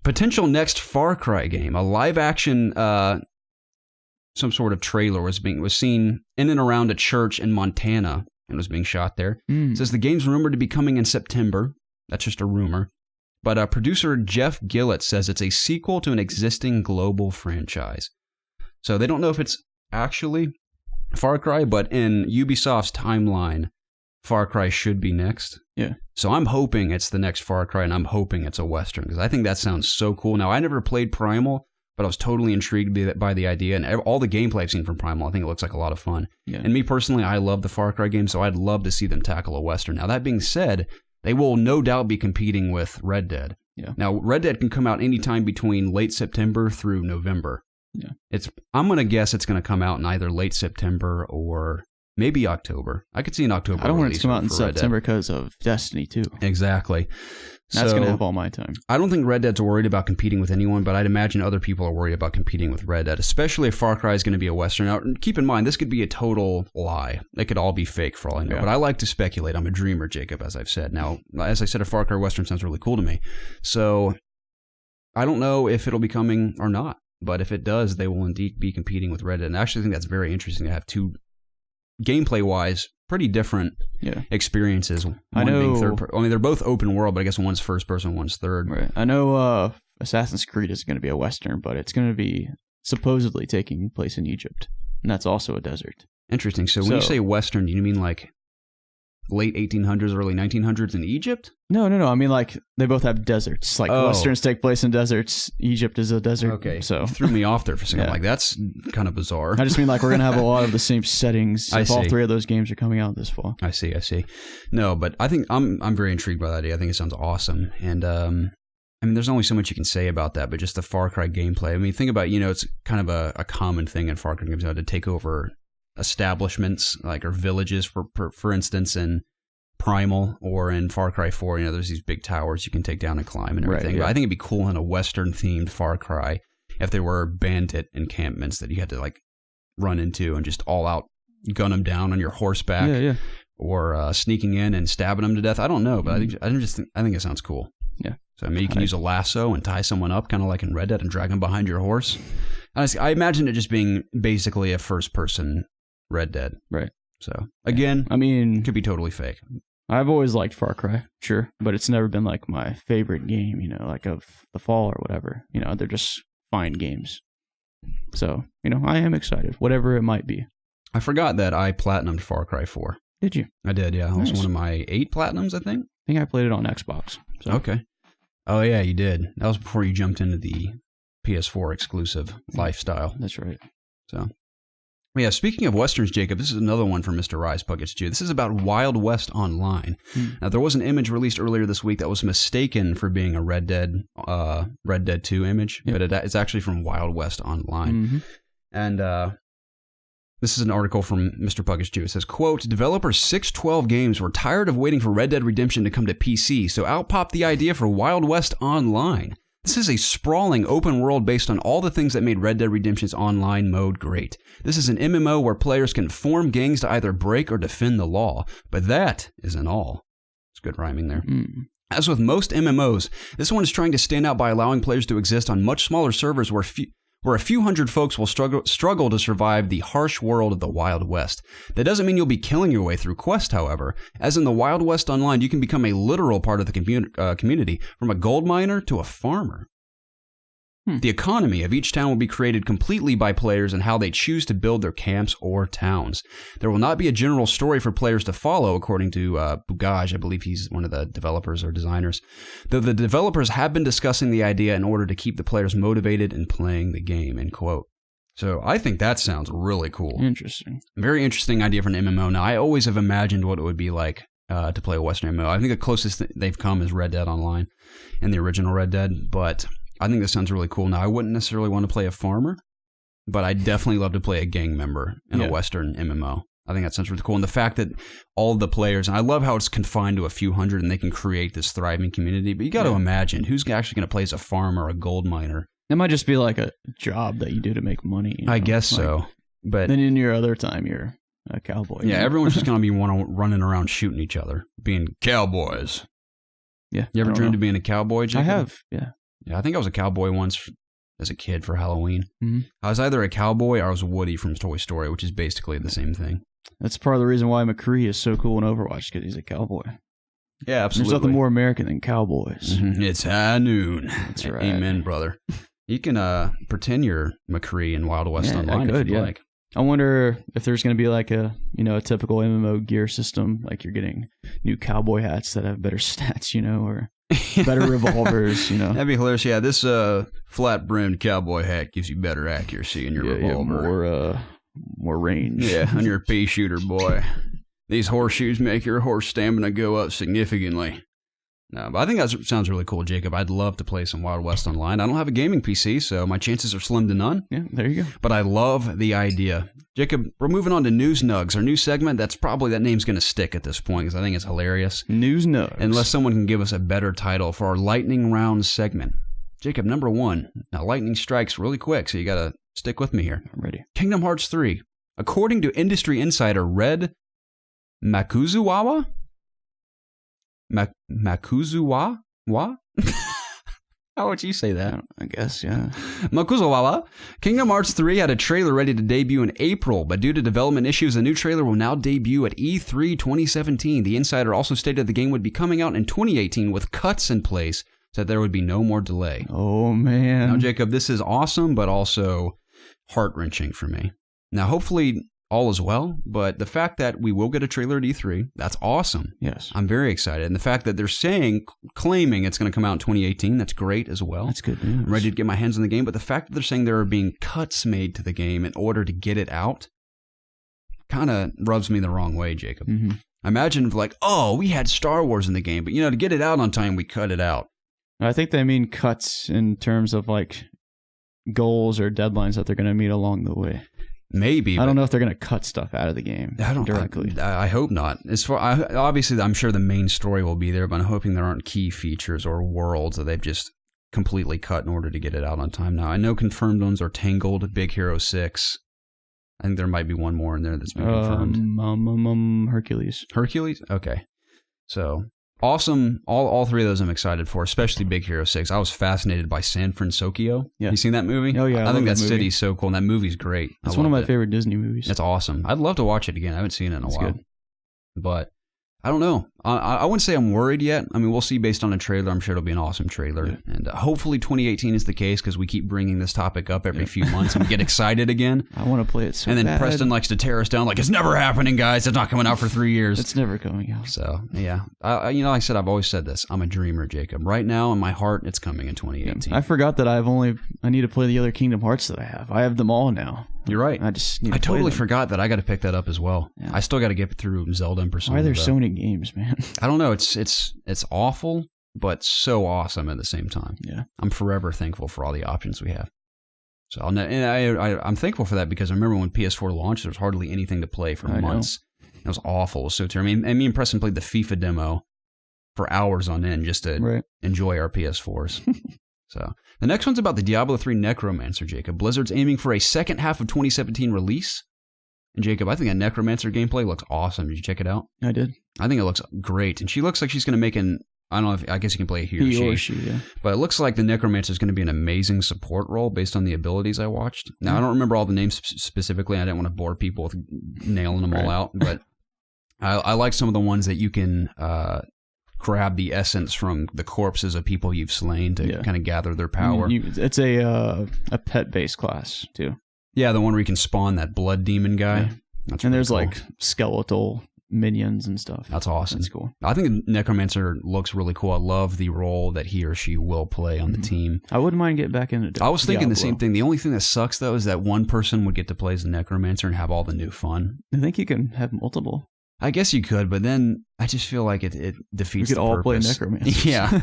Potential next Far Cry game, a live action, some sort of trailer was seen in and around a church in Montana and was being shot there. It says the game's rumored to be coming in September. That's just a rumor. But producer Jeff Gillett says it's a sequel to an existing global franchise. So they don't know if it's actually Far Cry, but in Ubisoft's timeline, Far Cry should be next. Yeah. So I'm hoping it's the next Far Cry, and I'm hoping it's a Western, because I think that sounds so cool. Now, I never played Primal, but I was totally intrigued by the idea, and all the gameplay I've seen from Primal, I think it looks like a lot of fun. Yeah. And me personally, I love the Far Cry games, so I'd love to see them tackle a Western. Now, that being said, they will no doubt be competing with Red Dead. Yeah. Now, Red Dead can come out anytime between late September through November. Yeah. I'm going to guess it's going to come out in either late September or maybe October. I could see an October. I don't want it to come out in September because of Destiny 2. Exactly. That's going to have all my time. I don't think Red Dead's worried about competing with anyone, but I'd imagine other people are worried about competing with Red Dead, especially if Far Cry is going to be a Western. Now, keep in mind, this could be a total lie. It could all be fake for all I know. Yeah. But I like to speculate. I'm a dreamer, Jacob, as I've said. Now, as I said, a Far Cry Western sounds really cool to me. So I don't know if it'll be coming or not. But if it does, they will indeed be competing with Red Dead. And I actually think that's very interesting to have two, gameplay-wise, pretty different experiences. I know. Being third I mean, they're both open world, but I guess one's first person, one's third. Right. I know Assassin's Creed is going to be a Western, but it's going to be supposedly taking place in Egypt. And that's also a desert. Interesting. So when you say Western, do you mean like late 1800s, early 1900s in Egypt? No. I mean, like, they both have deserts. Like, Westerns take place in deserts. Egypt is a desert. Okay. So you threw me off there for a second. I'm like, that's kind of bizarre. I just mean, like, we're going to have a lot of the same settings if all three of those games are coming out this fall. I see. No, but I think I'm very intrigued by that idea. I think it sounds awesome. And, I mean, there's only so much you can say about that, but just the Far Cry gameplay. I mean, think about, it's kind of a common thing in Far Cry games to take over establishments, like, or villages, for instance, in Primal or in Far Cry 4, there's these big towers you can take down and climb and everything. Right, yeah. But I think it'd be cool in a Western-themed Far Cry if there were bandit encampments that you had to, like, run into and just all out gun them down on your horseback, or sneaking in and stabbing them to death. I don't know, but I think it sounds cool. Yeah. So maybe you can use a lasso and tie someone up, kind of like in Red Dead, and drag them behind your horse. I imagine it just being basically a first-person Red Dead. Right. So again, I mean, it could be totally fake. I've always liked Far Cry, sure, but it's never been like my favorite game, like of the fall or whatever. They're just fine games. So, I am excited, whatever it might be. I forgot that I platinumed Far Cry 4. Did you? I did, yeah. It was one of my 8 platinums, I think. I think I played it on Xbox. So. Okay. Oh, yeah, you did. That was before you jumped into the PS4 exclusive lifestyle. That's right. So... Yeah, speaking of Westerns, Jacob, this is another one from Mr. Rise Puckett's Jew. This is about Wild West Online. Now, there was an image released earlier this week that was mistaken for being a Red Dead 2 image, but it's actually from Wild West Online. And this is an article from Mr. Puckett's Jew. It says, quote, developers 612 Games were tired of waiting for Red Dead Redemption to come to PC, so out popped the idea for Wild West Online. This is a sprawling open world based on all the things that made Red Dead Redemption's online mode great. This is an MMO where players can form gangs to either break or defend the law. But that isn't all. It's good rhyming there. As with most MMOs, this one is trying to stand out by allowing players to exist on much smaller servers where a few hundred folks will struggle to survive the harsh world of the Wild West. That doesn't mean you'll be killing your way through quests, however. As in the Wild West Online, you can become a literal part of the community, from a gold miner to a farmer. The economy of each town will be created completely by players and how they choose to build their camps or towns. There will not be a general story for players to follow, according to Bugaj. I believe he's one of the developers or designers. Though the developers have been discussing the idea in order to keep the players motivated in playing the game, end quote. So I think that sounds really cool. Interesting. Very interesting idea for an MMO. Now, I always have imagined what it would be like to play a Western MMO. I think the closest they've come is Red Dead Online and the original Red Dead, but I think this sounds really cool. Now, I wouldn't necessarily want to play a farmer, but I'd definitely love to play a gang member in a Western MMO. I think that sounds really cool. And the fact that all the players, and I love how it's confined to a few hundred and they can create this thriving community, but you got to imagine who's actually going to play as a farmer or a gold miner. It might just be like a job that you do to make money. I guess so. But then in your other time, you're a cowboy. Yeah, everyone's just going to be running around shooting each other, being cowboys. Yeah. You ever dreamed of being a cowboy, Jacob? I have, yeah. Yeah, I think I was a cowboy once as a kid for Halloween. I was either a cowboy or I was Woody from Toy Story, which is basically the same thing. That's part of the reason why McCree is so cool in Overwatch, because he's a cowboy. Yeah, absolutely. There's nothing more American than cowboys. It's high noon. That's right. Amen, brother. You can pretend you're McCree in Wild West Online if you'd like. I wonder if there's going to be like a typical MMO gear system, like you're getting new cowboy hats that have better stats, or better revolvers, That'd be hilarious. Yeah, this flat-brimmed cowboy hat gives you better accuracy in your revolver. More range. Yeah, on your pea shooter, boy. These horseshoes make your horse stamina go up significantly. No, but I think that sounds really cool, Jacob. I'd love to play some Wild West Online. I don't have a gaming PC, so my chances are slim to none. Yeah, there you go. But I love the idea. Jacob, we're moving on to News Nugs, our new segment. That name's going to stick at this point because I think it's hilarious. News Nugs. Unless someone can give us a better title for our lightning round segment. Jacob, number 1. Now, lightning strikes really quick, so you got to stick with me here. I'm ready. Kingdom Hearts 3. According to industry insider Red Makuzuwa? Makuzuwa? How would you say that? I guess, yeah. Makuzuwa. Kingdom Hearts 3 had a trailer ready to debut in April, but due to development issues, the new trailer will now debut at E3 2017. The insider also stated the game would be coming out in 2018 with cuts in place, so that there would be no more delay. Oh, man. Now, Jacob, this is awesome, but also heart-wrenching for me. Now, hopefully all is well, but the fact that we will get a trailer at E3, that's awesome. Yes. I'm very excited. And the fact that they're claiming it's going to come out in 2018, that's great as well. That's good news. I'm ready to get my hands on the game, but the fact that they're saying there are being cuts made to the game in order to get it out kind of rubs me the wrong way, Jacob. Imagine we had Star Wars in the game, but to get it out on time, we cut it out. I think they mean cuts in terms of goals or deadlines that they're going to meet along the way. Maybe. I don't know if they're going to cut stuff out of the game directly. I hope not. Obviously, I'm sure the main story will be there, but I'm hoping there aren't key features or worlds that they've just completely cut in order to get it out on time. Now, I know confirmed ones are Tangled, Big Hero 6. I think there might be one more in there that's been confirmed. Hercules. Hercules? Okay. So, awesome. All three of those I'm excited for, especially Big Hero 6. I was fascinated by San Francisco. Yeah. You seen that movie? Oh, yeah. I think that city's so cool, and that movie's great. It's one of my favorite Disney movies. It's awesome. I'd love to watch it again. I haven't seen it in a while. Good. But I don't know. I wouldn't say I'm worried yet. I mean, we'll see based on a trailer. I'm sure it'll be an awesome trailer. Yeah. And hopefully 2018 is the case because we keep bringing this topic up every few months and we get excited again. I want to play it so And then bad. Preston likes to tear us down like, it's never happening, guys. It's not coming out for 3 years. It's never coming out. So, yeah. Like I said, I've always said this. I'm a dreamer, Jacob. Right now, in my heart, it's coming in 2018. Yeah. I forgot that I need to play the other Kingdom Hearts that I have. I have them all now. You're right. I just need to totally forgot that I got to pick that up as well. Yeah. I still got to get through Zelda and Persona. Why are there so many games, man? I don't know. It's awful, but so awesome at the same time. Yeah. I'm forever thankful for all the options we have. So I'm thankful for that because I remember when PS4 launched, there was hardly anything to play for months. It was awful. It was so terrible. Me and Preston played the FIFA demo for hours on end just to enjoy our PS4s. So the next one's about the Diablo 3 Necromancer, Jacob. Blizzard's aiming for a second half of 2017 release. And Jacob, I think that Necromancer gameplay looks awesome. Did you check it out? I did. I think it looks great. And she looks like she's going to make I don't know if, I guess you can play he or she. Yeah. But it looks like the Necromancer is going to be an amazing support role based on the abilities I watched. Now, I don't remember all the names specifically. I didn't want to bore people with nailing them all out. But I like some of the ones that you can grab the essence from the corpses of people you've slain to kind of gather their power. It's a pet-based class, too. Yeah, the one where you can spawn that blood demon guy. Yeah. And there's like skeletal minions and stuff. That's awesome. That's cool. I think the Necromancer looks really cool. I love the role that he or she will play on the team. I wouldn't mind getting back into I was thinking the same thing. The only thing that sucks, though, is that one person would get to play as the Necromancer and have all the new fun. I think you can have multiple. I guess you could, but then I just feel like it defeats the purpose. We could all play Necromancers. Yeah.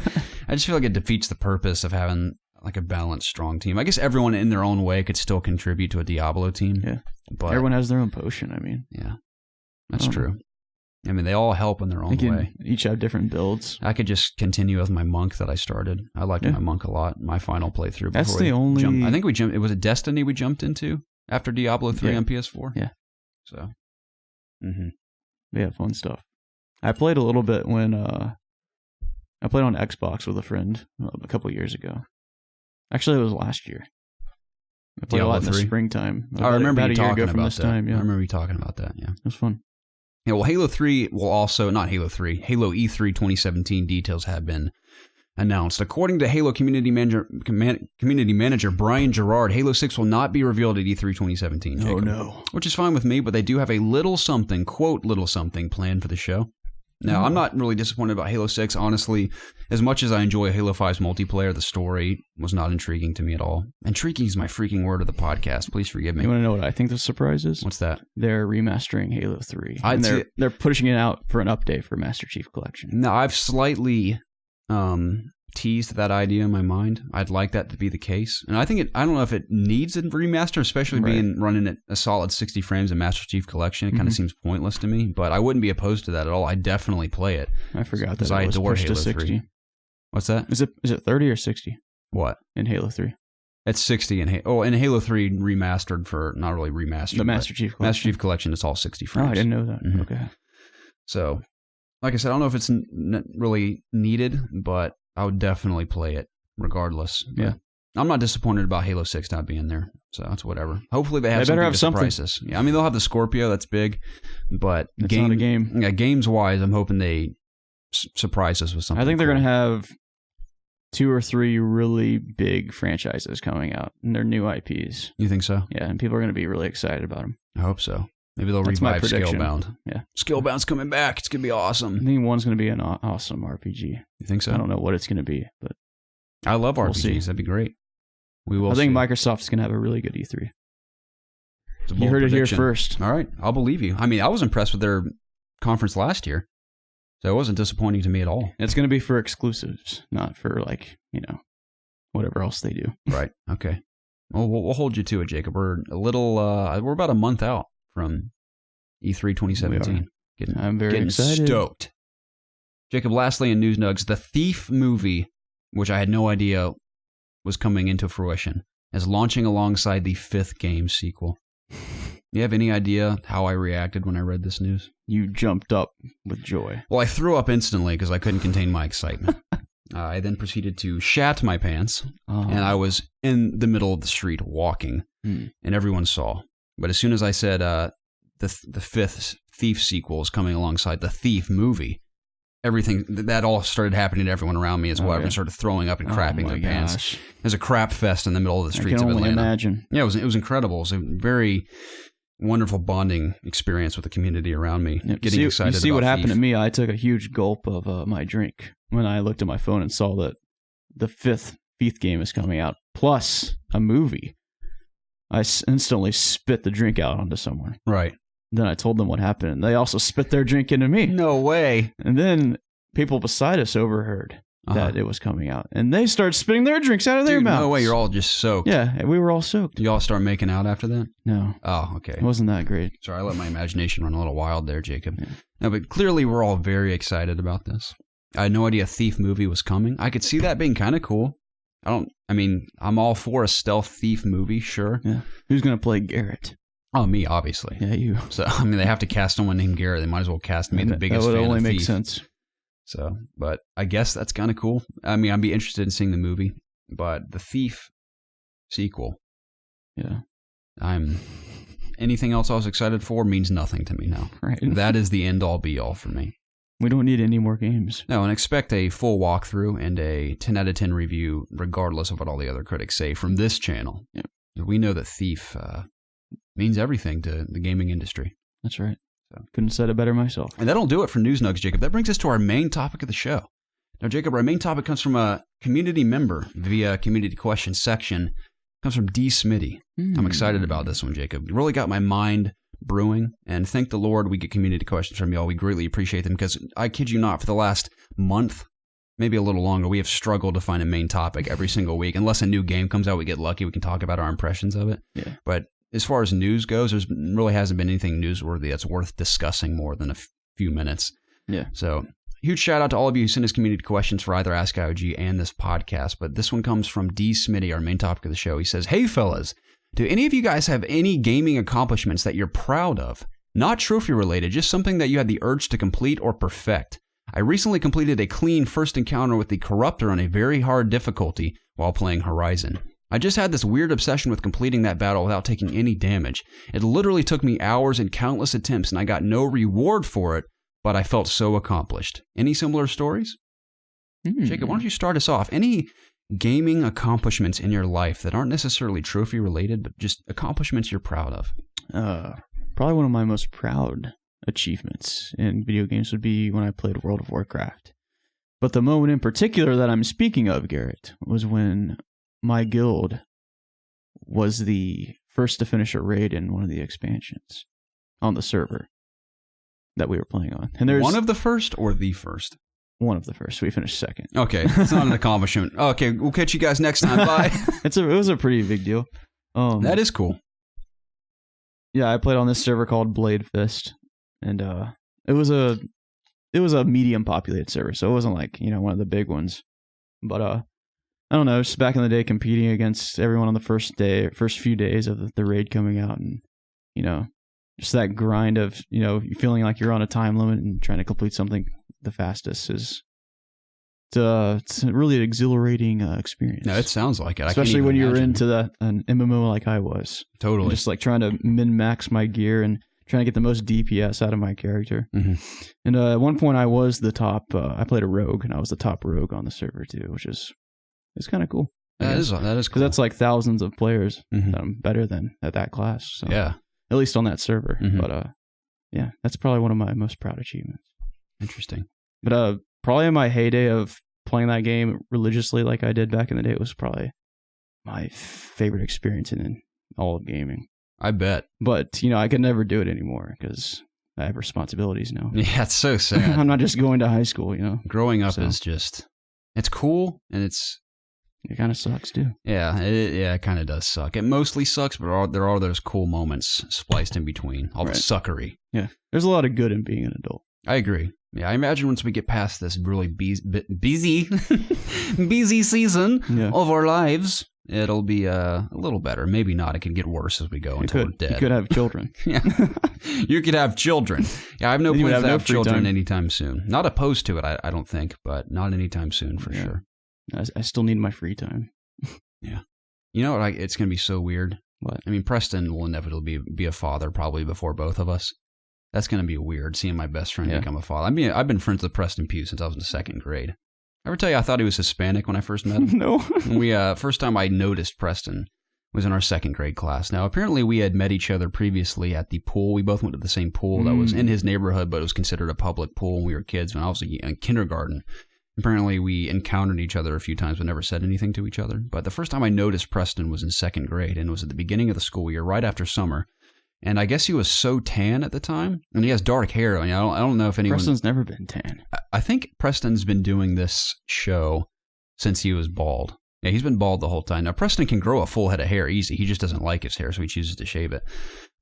I just feel like it defeats the purpose of having like a balanced, strong team. I guess everyone in their own way could still contribute to a Diablo team. Yeah. But everyone has their own potion, I mean. Yeah. That's true. I mean, they all help in their own way. Each have different builds. I could just continue with my monk that I started. I liked my monk a lot. My final playthrough. That's the only... I think we jumped... It was a Destiny we jumped into after Diablo 3 on PS4. Yeah. So. Yeah, fun stuff. I played a little bit when... I played on Xbox with a friend a couple years ago. Actually, it was last year. I played Diablo a lot 3? in the springtime. I remember you talking about that. Time, yeah. I remember you talking about that, yeah. It was fun. Yeah, well, Halo 3 will also, not Halo 3, Halo E3 2017 details have been announced. According to Halo community manager Brian Gerard, Halo 6 will not be revealed at E3 2017. Jacob, oh, no. Which is fine with me, but they do have a little something, quote, little something planned for the show. Now, I'm not really disappointed about Halo 6. Honestly, as much as I enjoy Halo 5's multiplayer, the story was not intriguing to me at all. Intriguing is my freaking word of the podcast. Please forgive me. You want to know what I think the surprise is? What's that? They're remastering Halo 3. They're pushing it out for an update for Master Chief Collection. Now, I've slightly teased that idea in my mind. I'd like that to be the case. And I think I don't know if it needs a remaster, especially being running at a solid 60 frames in Master Chief Collection. It kind of seems pointless to me, but I wouldn't be opposed to that at all. I'd definitely play it. I forgot that it was pushed to 60. What's that? Is it 30 or 60? What? In Halo 3. It's 60 in Halo 3 remastered for, not really remastered. The Master Chief Collection. Master Chief Collection, it's all 60 frames. Oh, I didn't know that. Okay. So, like I said, I don't know if it's really needed, but I would definitely play it regardless. Yeah. I'm not disappointed about Halo 6 not being there, so that's whatever. Hopefully they have something to surprise us. Yeah, I mean, they'll have the Scorpio, that's big, but it's not a game. Yeah, games-wise, I'm hoping they surprise us with something. I think they're going to have 2 or 3 really big franchises coming out, and they're new IPs. You think so? Yeah, and people are going to be really excited about them. I hope so. Maybe they'll revive Scalebound. Yeah. Scalebound's coming back. It's going to be awesome. I think one's going to be an awesome RPG. You think so? I don't know what it's going to be, but I love RPGs. See. That'd be great. We will. I think Microsoft's going to have a really good E3. You heard it here first. All right. I'll believe you. I mean, I was impressed with their conference last year, so it wasn't disappointing to me at all. It's going to be for exclusives, not for whatever else they do. Right. Okay. Well, we'll hold you to it, Jacob. We're we're about a month out from E3 2017. I'm very excited. Stoked. Jacob, lastly in News Nugs, the Thief movie, which I had no idea was coming into fruition, is launching alongside the 5th game sequel. You have any idea how I reacted when I read this news? You jumped up with joy. Well, I threw up instantly because I couldn't contain my excitement. I then proceeded to shat my pants, and I was in the middle of the street walking, and everyone saw. But as soon as I said the 5th Thief sequel is coming alongside the Thief movie, everything that all started happening to everyone around me as well. Everyone started throwing up and crapping their pants. There's a crap fest in the middle of the streets of Atlanta. I can only imagine. Yeah, it was incredible. It was a very wonderful bonding experience with the community around me. Getting excited. You see about what happened Thief. to me? I took a huge gulp of my drink when I looked at my phone and saw that the 5th Thief game is coming out, plus a movie. I instantly spit the drink out onto someone. Right. Then I told them what happened, and they also spit their drink into me. No way. And then people beside us overheard that it was coming out, and they started spitting their drinks out of their mouths. No way, you're all just soaked. Yeah, we were all soaked. You all start making out after that? No. Oh, okay. It wasn't that great. Sorry, I let my imagination run a little wild there, Jacob. Yeah. No, but clearly we're all very excited about this. I had no idea a Thief movie was coming. I could see that being kind of cool. I'm all for a stealth thief movie, sure. Yeah. Who's going to play Garrett? Oh, me, obviously. Yeah, you. So, they have to cast someone named Garrett. They might as well cast me, the biggest fan of Thief. That would only make sense. So, but I guess that's kind of cool. I'd be interested in seeing the movie, but the Thief sequel. Yeah. Anything else I was excited for means nothing to me now. Right. That is the end-all, be-all for me. We don't need any more games. No, and expect a full walkthrough and a 10 out of 10 review, regardless of what all the other critics say from this channel. Yep. We know that Thief means everything to the gaming industry. That's right. So. Couldn't have said it better myself. And that'll do it for News Nugs, Jacob. That brings us to our main topic of the show. Now, Jacob, our main topic comes from a community member via community questions section. It comes from D. Smitty. I'm excited about this one, Jacob. You really got my mind brewing, and thank the Lord we get community questions from y'all. We greatly appreciate them because I kid you not, for the last month, maybe a little longer, we have struggled to find a main topic every single week. Unless a new game comes out, we get lucky. We can talk about our impressions of it. Yeah. But as far as news goes, there really hasn't been anything newsworthy that's worth discussing more than a few minutes. Yeah. So huge shout out to all of you who sent us community questions for either Ask IOG and this podcast. But this one comes from D. Smitty, our main topic of the show. He says, "Hey fellas, do any of you guys have any gaming accomplishments that you're proud of? Not trophy related, just something that you had the urge to complete or perfect. I recently completed a clean first encounter with the Corruptor on a very hard difficulty while playing Horizon. I just had this weird obsession with completing that battle without taking any damage. It literally took me hours and countless attempts, and I got no reward for it, but I felt so accomplished. Any similar stories?" Jacob, why don't you start us off? Any gaming accomplishments in your life that aren't necessarily trophy related, but just accomplishments you're proud of? Probably one of my most proud achievements in video games would be when I played World of Warcraft. But the moment in particular that I'm speaking of, Garrett, was when my guild was the first to finish a raid in one of the expansions on the server that we were playing on. And there's one of the first or the first? One of the first. We finished second. Okay, it's not an accomplishment. Okay, we'll catch you guys next time. Bye. It was a pretty big deal. That is cool. Yeah, I played on this server called Blade Fist, and it was a medium populated server, so it wasn't like one of the big ones. But I don't know, just back in the day, competing against everyone on the first few days of the raid coming out, and just that grind of feeling like you're on a time limit and trying to complete something the fastest it's a really exhilarating experience. No, it sounds like it. Especially when you're into an MMO like I was. Totally. Just like trying to min-max my gear and trying to get the most DPS out of my character. Mm-hmm. And at one point I was the top, I played a rogue, and I was the top rogue on the server too, which is kind of cool. That is cool. Because that's like thousands of players that I'm better than at that class. So, yeah. At least on that server. Mm-hmm. But yeah, that's probably one of my most proud achievements. Interesting. But probably in my heyday of playing that game religiously like I did back in the day, it was probably my favorite experience in all of gaming. I bet. But, I could never do it anymore because I have responsibilities now. Yeah, it's so sad. I'm not just going to high school, Growing up is just, it's cool, and it kind of sucks too. Yeah, it kind of does suck. It mostly sucks, but there are those cool moments spliced in between. All the suckery. Yeah, there's a lot of good in being an adult. I agree. Yeah, I imagine once we get past this really busy season of our lives, it'll be a little better. Maybe not. It could get worse as we go until we're dead. You could have children. Yeah, you could have children. Yeah, I have no plans to have children anytime soon. Not opposed to it, I don't think, but not anytime soon for sure. I still need my free time. Yeah. You know what? It's going to be so weird. What? I mean, Preston will inevitably be a father probably before both of us. That's going to be weird, seeing my best friend become a father. I mean, I've been friends with Preston Pugh since I was in the second grade. Ever tell you I thought he was Hispanic when I first met him? No. First time I noticed Preston was in our second grade class. Now, apparently we had met each other previously at the pool. We both went to the same pool that was in his neighborhood, but it was considered a public pool when we were kids when I was in kindergarten. Apparently we encountered each other a few times but never said anything to each other. But the first time I noticed Preston was in second grade, and it was at the beginning of the school year, right after summer. And I guess he was so tan at the time, and he has dark hair. I mean, I don't know if anyone... Preston's never been tan. I think Preston's been doing this show since he was bald. Yeah, he's been bald the whole time. Now, Preston can grow a full head of hair easy. He just doesn't like his hair, so he chooses to shave it.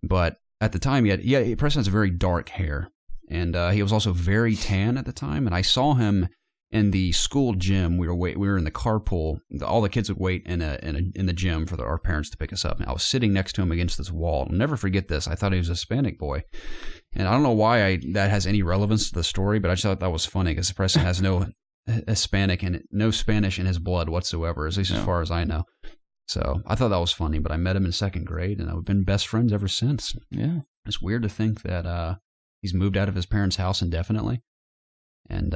But at the time, Preston has very dark hair. And he was also very tan at the time. And I saw him in the school gym. We were in the carpool. All the kids would wait in the gym for our parents to pick us up. And I was sitting next to him against this wall. I'll never forget this. I thought he was a Hispanic boy. And I don't know why that has any relevance to the story, but I just thought that was funny because the person has no Hispanic and no Spanish in his blood whatsoever, at least as far as I know. So I thought that was funny, but I met him in 2nd grade, and we've been best friends ever since. Yeah. It's weird to think that he's moved out of his parents' house indefinitely, and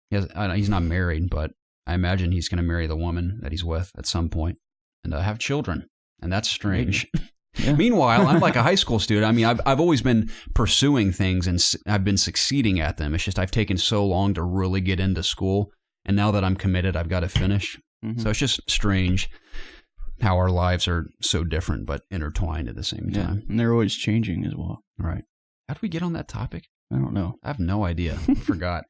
he's not married, but I imagine he's going to marry the woman that he's with at some point and have children, and that's strange. Yeah. Meanwhile, I'm like a high school student. I mean, I've always been pursuing things, and I've been succeeding at them. It's just I've taken so long to really get into school, and now that I'm committed, I've got to finish. Mm-hmm. So it's just strange how our lives are so different but intertwined at the same time. And they're always changing as well. Right. How did we get on that topic? I don't know. I have no idea. I forgot.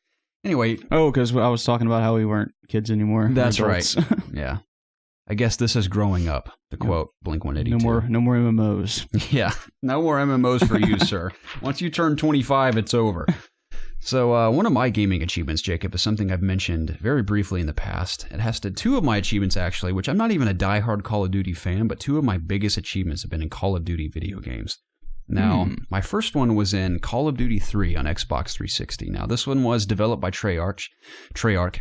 Anyway. Oh, because I was talking about how we weren't kids anymore. That's right. Yeah. I guess this is growing up, to quote Blink-182. No more MMOs. Yeah. No more MMOs for you, sir. Once you turn 25, it's over. So one of my gaming achievements, Jacob, is something I've mentioned very briefly in the past. It has to two of my achievements, actually, which I'm not even a diehard Call of Duty fan, but two of my biggest achievements have been in Call of Duty video games. Now, my first one was in Call of Duty 3 on Xbox 360. Now, this one was developed by Treyarch,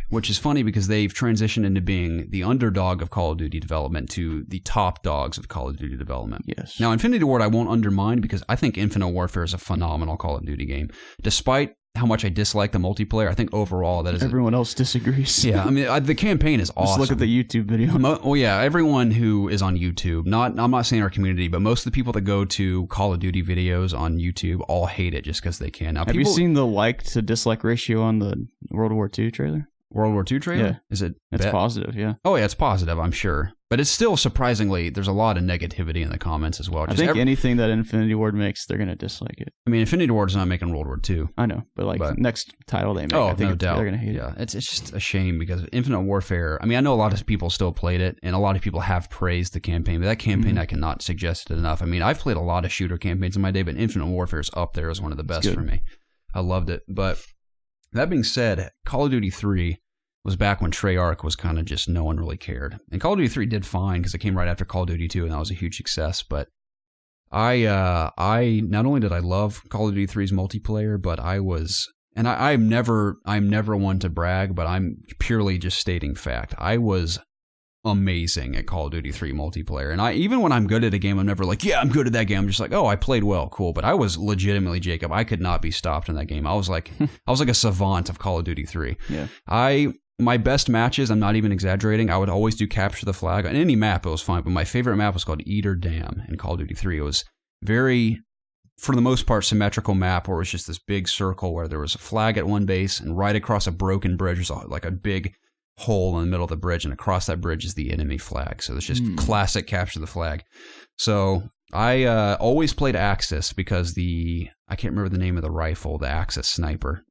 which is funny because they've transitioned into being the underdog of Call of Duty development to the top dogs of Call of Duty development. Yes. Now, Infinity Ward I won't undermine because I think Infinite Warfare is a phenomenal Call of Duty game. Despite how much I dislike the multiplayer, I think overall that is... Everyone else disagrees. Yeah, I mean, the campaign is awesome. Just look at the YouTube video. Oh yeah, everyone who is on YouTube, I'm not saying our community, but most of the people that go to Call of Duty videos on YouTube all hate it just because they can. Now, have you seen the like to dislike ratio on the World War II trailer? World War II trailer? Yeah. Is it? It's positive, yeah. Oh yeah, it's positive, I'm sure. But it's still surprisingly, there's a lot of negativity in the comments as well. I think anything that Infinity Ward makes, they're going to dislike it. I mean, Infinity Ward's not making World War II. I know, but next title they make, I think no doubt. They're going to hate it. Yeah, it's just a shame because Infinite Warfare, I mean, I know a lot of people still played it, and a lot of people have praised the campaign, but that campaign I cannot suggest it enough. I mean, I've played a lot of shooter campaigns in my day, but Infinite Warfare is up there as one of the best for me. I loved it. But that being said, Call of Duty 3 was back when Treyarch was kind of just no one really cared. And Call of Duty 3 did fine because it came right after Call of Duty 2, and that was a huge success. But I not only did I love Call of Duty 3's multiplayer, but I'm never one to brag, but I'm purely just stating fact. I was amazing at Call of Duty 3 multiplayer. And even when I'm good at a game, I'm never like, yeah, I'm good at that game. I'm just like, oh, I played well, cool. But I was legitimately, Jacob, I could not be stopped in that game. I was like a savant of Call of Duty 3. Yeah. My best matches, I'm not even exaggerating, I would always do capture the flag. On any map, it was fine, but my favorite map was called Eat or Damn in Call of Duty 3. It was very, for the most part, symmetrical map where it was just this big circle where there was a flag at one base, and right across a broken bridge was like a big hole in the middle of the bridge, and across that bridge is the enemy flag. So it's just classic capture the flag. So I always played Axis because I can't remember the name of the rifle, the Axis sniper.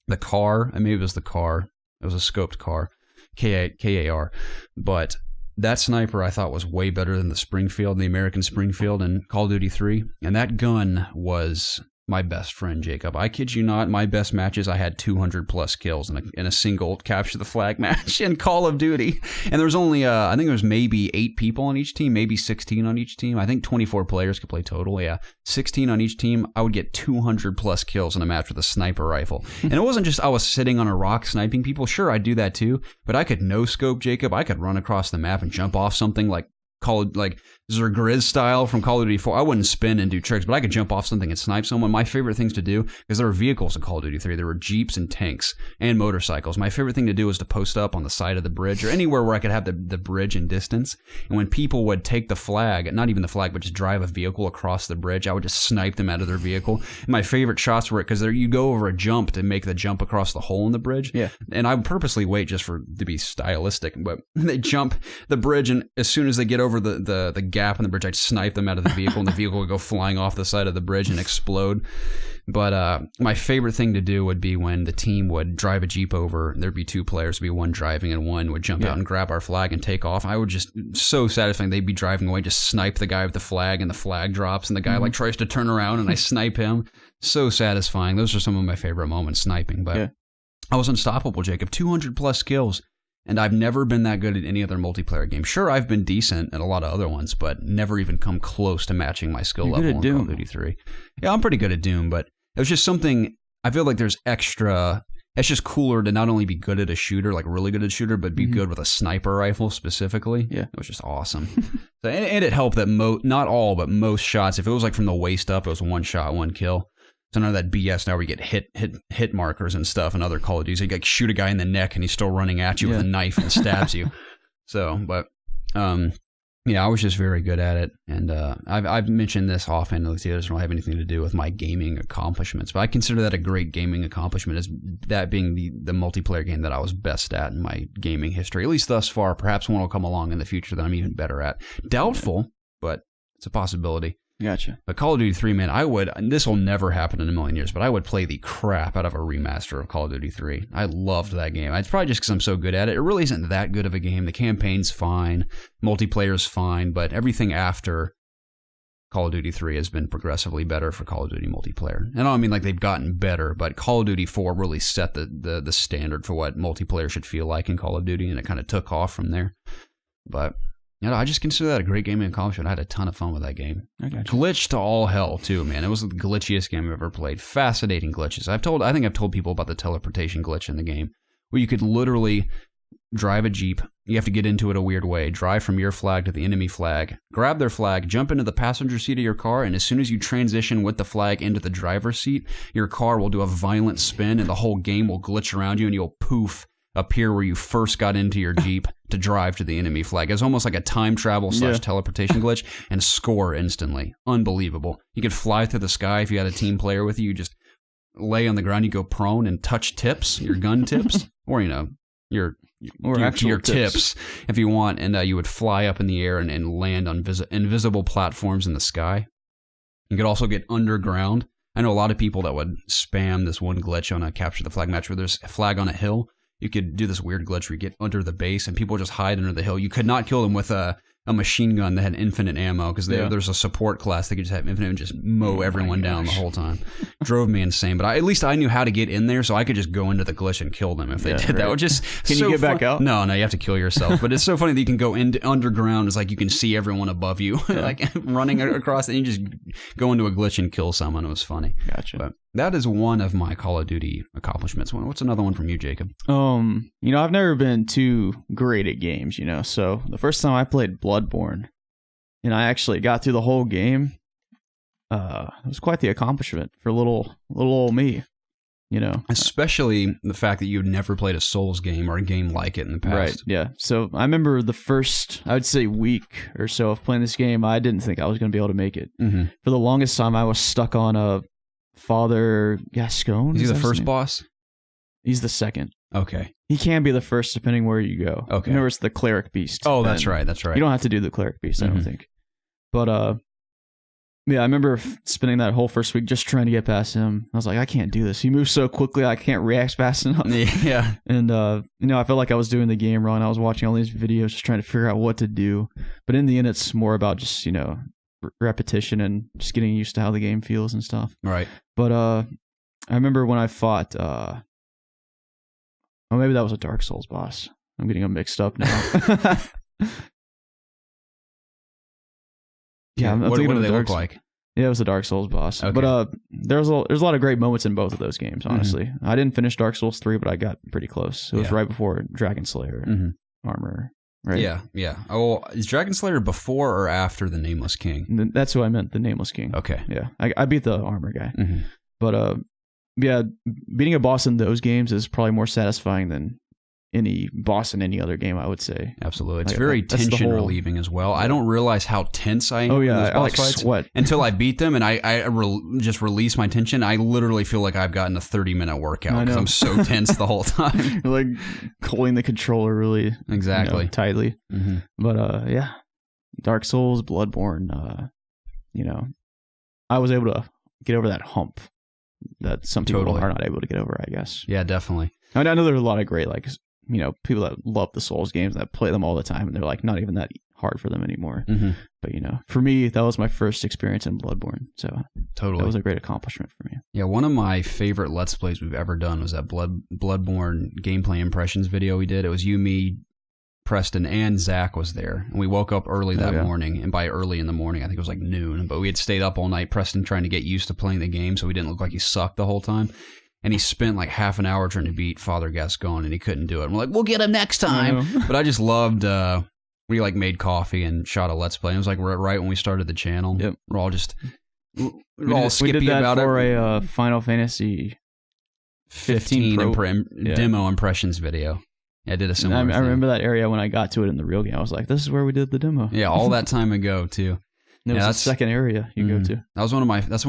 The car, maybe it was the car. It was a scoped car, KAR. But that sniper I thought was way better than the American Springfield in Call of Duty 3. And that gun was my best friend, Jacob. I kid you not, my best matches, I had 200 plus kills in a single capture the flag match in Call of Duty. And there was only, I think there was maybe 8 people on each team, maybe 16 on each team. I think 24 players could play total. Yeah, 16 on each team. I would get 200 plus kills in a match with a sniper rifle. And it wasn't just I was sitting on a rock sniping people. Sure, I'd do that too. But I could no scope, Jacob. I could run across the map and jump off something like Zergriz style from Call of Duty 4. I wouldn't spin and do tricks, but I could jump off something and snipe someone. My favorite things to do, because there were vehicles in Call of Duty 3, there were jeeps and tanks and motorcycles. My favorite thing to do was to post up on the side of the bridge or anywhere where I could have the bridge in distance. And when people would take the flag, not even the flag, but just drive a vehicle across the bridge, I would just snipe them out of their vehicle. And my favorite shots were because you go over a jump to make the jump across the hole in the bridge. Yeah. And I would purposely wait just to be stylistic, but they jump the bridge, and as soon as they get over the gap in the bridge, I'd snipe them out of the vehicle, and the vehicle would go flying off the side of the bridge and explode. But my favorite thing to do would be when the team would drive a Jeep over, and there'd be 2 players, be one driving and one would jump out and grab our flag and take off. I would just, so satisfying, they'd be driving away, just snipe the guy with the flag, and the flag drops, and the guy tries to turn around, and I snipe him. So satisfying. Those are some of my favorite moments, sniping. But I was unstoppable, Jacob. 200 plus kills. And I've never been that good at any other multiplayer game. Sure, I've been decent at a lot of other ones, but never even come close to matching my skill level in Call of Duty 3. Yeah, I'm pretty good at Doom, but it was just something, I feel like there's extra, it's just cooler to not only be good at a shooter, like really good at a shooter, but be good with a sniper rifle specifically. Yeah. It was just awesome. And it helped that not all, but most shots, if it was like from the waist up, it was one shot, one kill. So none of that BS now where you get hit markers and stuff and other Call of Duty. You like shoot a guy in the neck and he's still running at you with a knife and stabs you. So, but yeah, I was just very good at it. And I've mentioned this often. It doesn't have anything to do with my gaming accomplishments, but I consider that a great gaming accomplishment, as that being the multiplayer game that I was best at in my gaming history, at least thus far. Perhaps one will come along in the future that I'm even better at. Doubtful, but it's a possibility. Gotcha. But Call of Duty 3, man, this will never happen in a million years, but I would play the crap out of a remaster of Call of Duty 3. I loved that game. It's probably just because I'm so good at it. It really isn't that good of a game. The campaign's fine. Multiplayer's fine, but everything after Call of Duty 3 has been progressively better for Call of Duty multiplayer. And I don't mean like they've gotten better, but Call of Duty 4 really set the standard for what multiplayer should feel like in Call of Duty, and it kind of took off from there. But I just consider that a great gaming accomplishment. I had a ton of fun with that game. Glitched to all hell, too, man. It was the glitchiest game I've ever played. Fascinating glitches. I think I've told people about the teleportation glitch in the game, where you could literally drive a Jeep. You have to get into it a weird way. Drive from your flag to the enemy flag. Grab their flag. Jump into the passenger seat of your car. And as soon as you transition with the flag into the driver's seat, your car will do a violent spin and the whole game will glitch around you and you'll poof appear where you first got into your Jeep to drive to the enemy flag. It's almost like a time travel / teleportation glitch, and score instantly. Unbelievable. You could fly through the sky if you had a team player with you. You just lay on the ground, you go prone and touch tips, your gun tips, or your tips if you want, and you would fly up in the air and land on invisible platforms in the sky. You could also get underground. I know a lot of people that would spam this one glitch on a capture the flag match where there's a flag on a hill. You could do this weird glitch where you get under the base and people just hide under the hill. You could not kill them with a machine gun that had infinite ammo, because there's a support class that could just have infinite and just mow everyone down the whole time. Drove me insane. But at least I knew how to get in there, so I could just go into the glitch and kill them if they did that. Which is Can you get back out? No, you have to kill yourself. But it's so funny that you can go into underground. It's like you can see everyone above you, like running across, and you just go into a glitch and kill someone. It was funny. Gotcha. But that is one of my Call of Duty accomplishments. What's another one from you, Jacob? I've never been too great at games, so the first time I played Bloodborne, and I actually got through the whole game, it was quite the accomplishment for little old me, Especially the fact that you'd never played a Souls game or a game like it in the past. Right, yeah. So I remember the first, I would say, week or so of playing this game, I didn't think I was going to be able to make it. Mm-hmm. For the longest time, I was stuck on a Father Gascon. Is he the first boss? He's the second. Okay. He can be the first depending where you go. Okay. Remember, it's the Cleric Beast. Oh, that's right. You don't have to do the Cleric Beast, I don't think. But, I remember spending that whole first week just trying to get past him. I was like, I can't do this. He moves so quickly, I can't react fast enough. Yeah. And, I felt like I was doing the game wrong. I was watching all these videos just trying to figure out what to do. But in the end, it's more about just, repetition and just getting used to how the game feels and stuff. Right. But I remember when I fought maybe that was a Dark Souls boss. I'm getting them mixed up now. What do they look like? Yeah, it was a Dark Souls boss. Okay. But there's a lot of great moments in both of those games, honestly. Mm-hmm. I didn't finish Dark Souls 3, but I got pretty close. It was right before Dragon Slayer armor. Right? Yeah. Oh, is Dragon Slayer before or after the Nameless King? That's who I meant, the Nameless King. Okay. Yeah, I beat the armor guy. Mm-hmm. But beating a boss in those games is probably more satisfying than any boss in any other game, I would say. Absolutely. It's very tension relieving as well. I don't realize how tense I am in those boss fights sweat until I beat them, and I just release my tension. I literally feel like I've gotten a 30-minute workout because I'm so tense the whole time. You're like holding the controller really tightly. Mm-hmm. But Dark Souls, Bloodborne, I was able to get over that hump that some people are not able to get over, I guess. Yeah, definitely. I know there's a lot of great, people that love the Souls games that play them all the time, and they're like not even that hard for them anymore. Mm-hmm. But for me, that was my first experience in Bloodborne, so totally, that was a great accomplishment for me. Yeah, one of my favorite Let's Plays we've ever done was that Bloodborne gameplay impressions video we did. It was you, me, Preston, and Zach was there, and we woke up early that morning, and by early in the morning, I think it was like noon, but we had stayed up all night, Preston trying to get used to playing the game so he didn't look like he sucked the whole time. And he spent like half an hour trying to beat Father Gascon, and he couldn't do it. And we're like, we'll get him next time. But I just loved, we like made coffee and shot a Let's Play. And it was like right when we started the channel. Yep. We're all just, all skippy we did that about for it. a Final Fantasy 15 demo impressions video. Yeah, I did a similar thing. I remember that area when I got to it in the real game. I was like, this is where we did the demo. Yeah, all that time ago, too. It was the second area you go to. That's one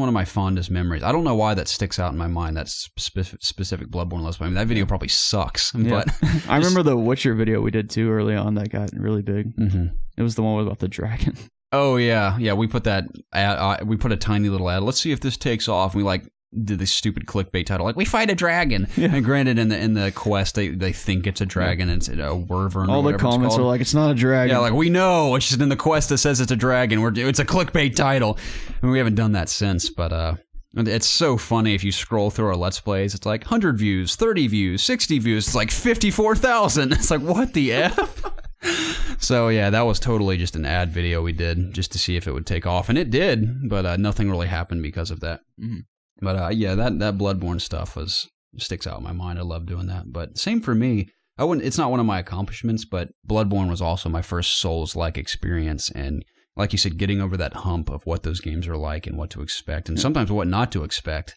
of my fondest memories. I don't know why that sticks out in my mind. That specific Bloodborne Let's Play. I mean, that video probably sucks. Yeah. But I remember the Witcher video we did too early on. That got really big. Mm-hmm. It was the one about the dragon. Oh yeah. We put that ad. We put a tiny little ad. Let's see if this takes off. And we did this stupid clickbait title, like we fight a dragon. Yeah. And granted, in the quest, they think it's a dragon, and it's a wyvern. All the comments are like, it's not a dragon. Yeah, like we know. It's just in the quest that says it's a dragon. It's a clickbait title, and we haven't done that since. But it's so funny if you scroll through our Let's Plays. It's like 100 views, 30 views, 60 views. It's like 54,000. It's like, what the f? So yeah, that was totally just an ad video we did just to see if it would take off, and it did. But nothing really happened because of that. Mm-hmm. But yeah, that Bloodborne stuff sticks out in my mind. I love doing that. But same for me. It's not one of my accomplishments, but Bloodborne was also my first Souls-like experience. And like you said, getting over that hump of what those games are like and what to expect, and sometimes what not to expect.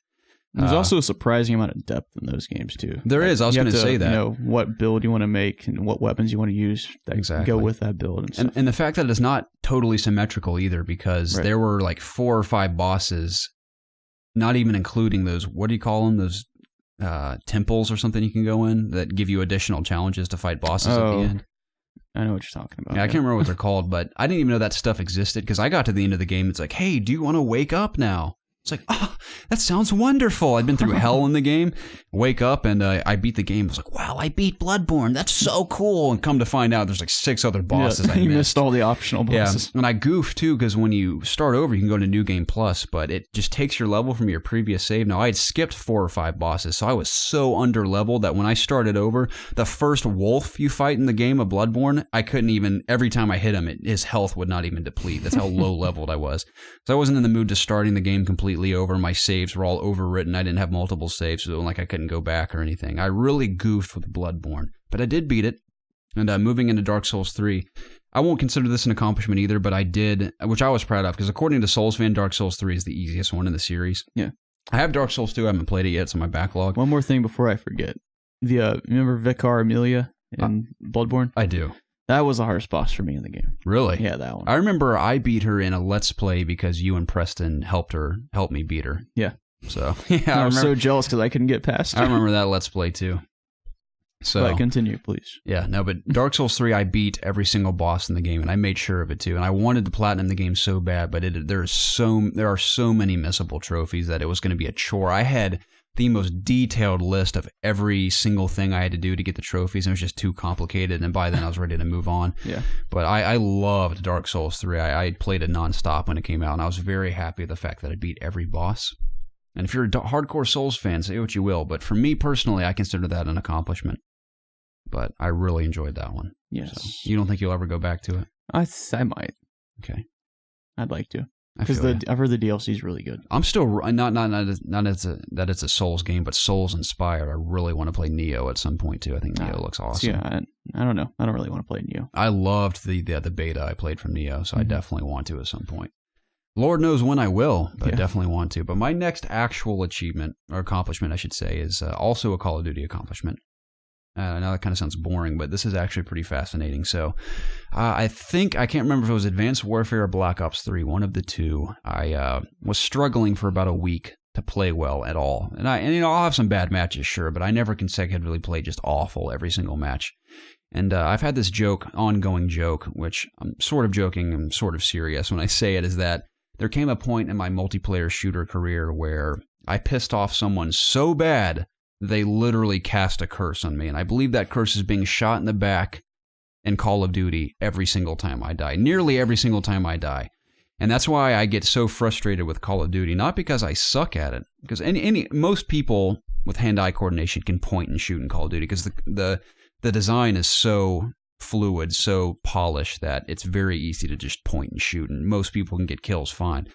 There's also a surprising amount of depth in those games too. There is. I was going to say that. You know what build you want to make and what weapons you want to use that go with that build. And the fact that it's not totally symmetrical either, because there were like 4 or 5 bosses, not even including those, what do you call them? Those temples or something you can go in that give you additional challenges to fight bosses at the end. I know what you're talking about. Yeah, I can't remember what they're called, but I didn't even know that stuff existed because I got to the end of the game. It's like, hey, do you want to wake up now? It's like, oh, that sounds wonderful. I'd been through hell in the game, wake up, and I beat the game. I was like, wow, I beat Bloodborne. That's so cool. And come to find out, there's like 6 other bosses I missed. You missed all the optional bosses. Yeah, and I goofed too, because when you start over, you can go to New Game Plus, but it just takes your level from your previous save. Now, I had skipped 4 or 5 bosses, so I was so under-leveled that when I started over, the first wolf you fight in the game of Bloodborne, I couldn't even, every time I hit him, his health would not even deplete. That's how low-leveled I was. So I wasn't in the mood to starting the game completely over. My saves were all overwritten. I didn't have multiple saves, so like I couldn't go back or anything. I really goofed with Bloodborne, but I did beat it. And moving into Dark Souls 3, I won't consider this an accomplishment either, but I did, which I was proud of, because according to Souls Fan, Dark Souls 3 is the easiest one in the series. Yeah. I have Dark Souls 2. I haven't played it yet. It's on my backlog. One more thing before I forget. Remember Vicar Amelia in Bloodborne? I do. That was the hardest boss for me in the game. Really? Yeah, that one. I remember I beat her in a Let's Play because you and Preston helped me beat her. Yeah. So, yeah. I was so jealous because I couldn't get past her. I remember that Let's Play too. So, but continue, please. Yeah, no, but Dark Souls 3, I beat every single boss in the game, and I made sure of it too. And I wanted to platinum the game so bad, but there are so many missable trophies that it was going to be a chore. I had the most detailed list of every single thing I had to do to get the trophies, and it was just too complicated, and by then I was ready to move on. Yeah. But I loved Dark Souls 3. I played it nonstop when it came out, and I was very happy with the fact that I beat every boss. And if you're a hardcore Souls fan, say what you will, but for me personally, I consider that an accomplishment. But I really enjoyed that one. Yes. So you don't think you'll ever go back to it? I might. Okay. I'd like to. Because I've heard the DLC is really good. I'm still not that it's a Souls game, but Souls inspired. I really want to play Neo at some point too. I think Neo looks awesome. Yeah, I don't know. I don't really want to play Neo. I loved the beta I played from Neo, so I definitely want to at some point. Lord knows when I will, but I definitely want to. But my next actual achievement, or accomplishment I should say, is also a Call of Duty accomplishment. Now that kind of sounds boring, but this is actually pretty fascinating. So I can't remember if it was Advanced Warfare or Black Ops 3, one of the two. I was struggling for about a week to play well at all. And I'll have some bad matches, sure, but I never consecutively play just awful every single match. And I've had this ongoing joke, which I'm sort of joking, I'm sort of serious when I say it, is that there came a point in my multiplayer shooter career where I pissed off someone so bad they literally cast a curse on me. And I believe that curse is being shot in the back in Call of Duty every single time I die. Nearly every single time I die. And that's why I get so frustrated with Call of Duty. Not because I suck at it. Because most people with hand-eye coordination can point and shoot in Call of Duty. Because the design is so fluid, so polished that it's very easy to just point and shoot, and most people can get kills fine.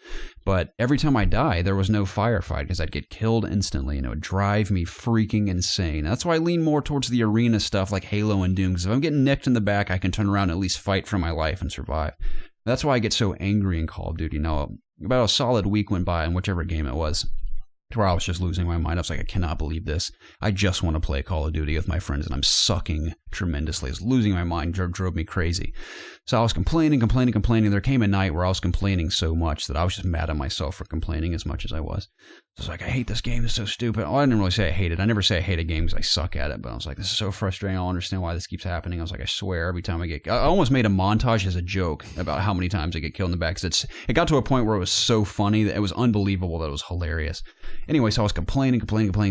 But every time I die, there was no firefight because I'd get killed instantly, and it would drive me freaking insane. That's why I lean more towards the arena stuff like Halo and Doom, because if I'm getting nicked in the back, I can turn around and at least fight for my life and survive. That's why I get so angry in Call of Duty. Now, about a solid week went by in whichever game it was, where I was just losing my mind. I was like, I cannot believe this. I just want to play Call of Duty with my friends, and I'm sucking tremendously. I was losing my mind, drove me crazy. So I was complaining. There came a night where I was complaining so much that I was just mad at myself for complaining as much as I was. I was like, I hate this game. It's so stupid. Oh, I didn't really say I hate it. I never say I hate a game because I suck at it. But I was like, this is so frustrating. I don't understand why this keeps happening. I was like, I swear every time I almost made a montage as a joke about how many times I get killed in the back. Because it got to a point where it was so funny that it was unbelievable that it was hilarious. Anyway, so I was complaining.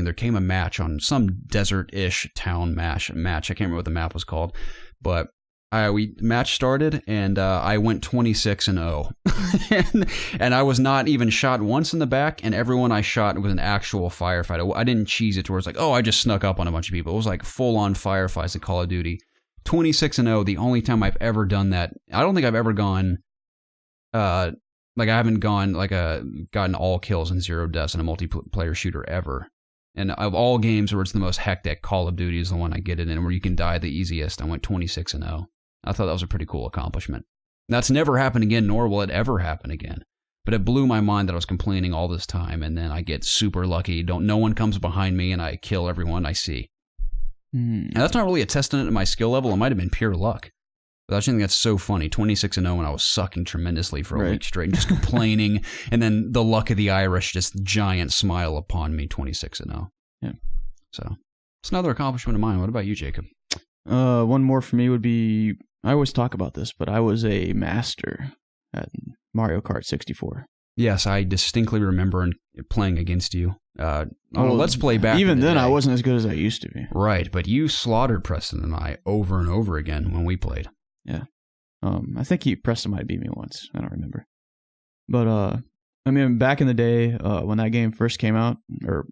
There came a match on some desert-ish town match. I can't remember what the map was called. But match started, and I went 26-0. and I was not even shot once in the back, and everyone I shot was an actual firefight. I didn't cheese it towards like, oh, I just snuck up on a bunch of people. It was like full-on firefights in Call of Duty. 26-0, the only time I've ever done that. I don't think I've ever gone, I haven't gotten all kills and 0 deaths in a multiplayer shooter ever. And of all games where it's the most hectic, Call of Duty is the one I get it in, where you can die the easiest. I went 26-0. I thought that was a pretty cool accomplishment. That's never happened again, nor will it ever happen again. But it blew my mind that I was complaining all this time, and then I get super lucky. No one comes behind me, and I kill everyone I see. And that's not really a testament to my skill level. It might have been pure luck. But I just think that's so funny. 26-0, and I was sucking tremendously for a week straight, and just complaining, and then the luck of the Irish, just giant smile upon me, 26-0. Yeah. So it's another accomplishment of mine. What about you, Jacob? One more for me would be, I always talk about this, but I was a master at Mario Kart 64. Yes, I distinctly remember playing against you. Let's play back. Even then, I wasn't as good as I used to be. Right, but you slaughtered Preston and I over and over again when we played. Yeah. I think Preston might beat me once. I don't remember. But, back in the day, when that game first came out, or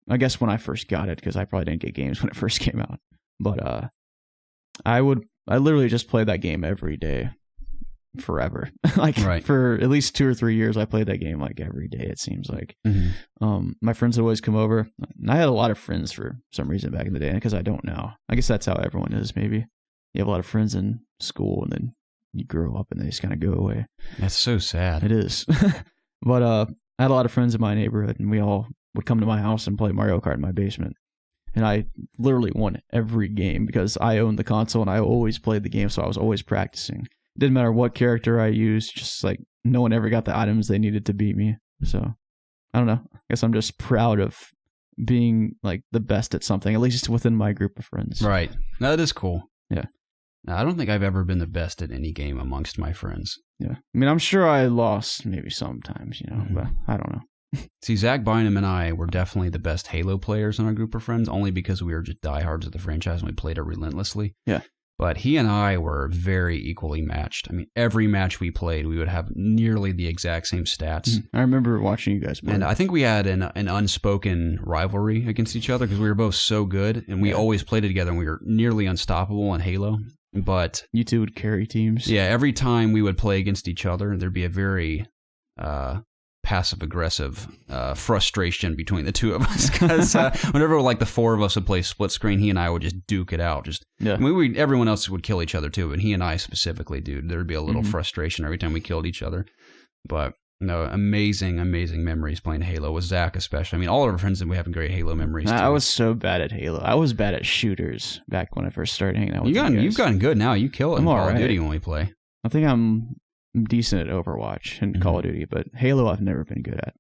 I guess when I first got it, because I probably didn't get games when it first came out. But, I literally just played that game every day forever. For at least 2 or 3 years, I played that game like every day, it seems like. My friends would always come over. And I had a lot of friends for some reason back in the day, because I don't now. I guess that's how everyone is, maybe. You have a lot of friends in school, and then you grow up and they just kind of go away. That's so sad. It is. But I had a lot of friends in my neighborhood, and we all would come to my house and play Mario Kart in my basement. And I literally won every game because I owned the console and I always played the game, so I was always practicing. It didn't matter what character I used, just like no one ever got the items they needed to beat me. So I don't know. I guess I'm just proud of being like the best at something, at least within my group of friends. Right. No, that is cool. Yeah. Now, I don't think I've ever been the best at any game amongst my friends. Yeah. I'm sure I lost maybe sometimes, but I don't know. See, Zach Bynum and I were definitely the best Halo players in our group of friends, only because we were just diehards of the franchise and we played it relentlessly. Yeah. But he and I were very equally matched. Every match we played, we would have nearly the exact same stats. I remember watching you guys play. And I think we had an unspoken rivalry against each other because we were both so good, and we always played it together, and we were nearly unstoppable in Halo. But you two would carry teams. Yeah, every time we would play against each other, there'd be a very passive-aggressive frustration between the two of us, because whenever like the four of us would play split screen, he and I would just duke it out. Everyone else would kill each other too, but he and I specifically, dude, there'd be a little frustration every time we killed each other. But no, amazing memories playing Halo with Zach, especially. All of our friends, we have great Halo memories too. I was so bad at Halo. I was bad at shooters back when I first started hanging out with you guys. You've gotten good now. You kill it in Call of Duty when we play. I think I'm decent at Overwatch and Call of Duty, but Halo I've never been good at.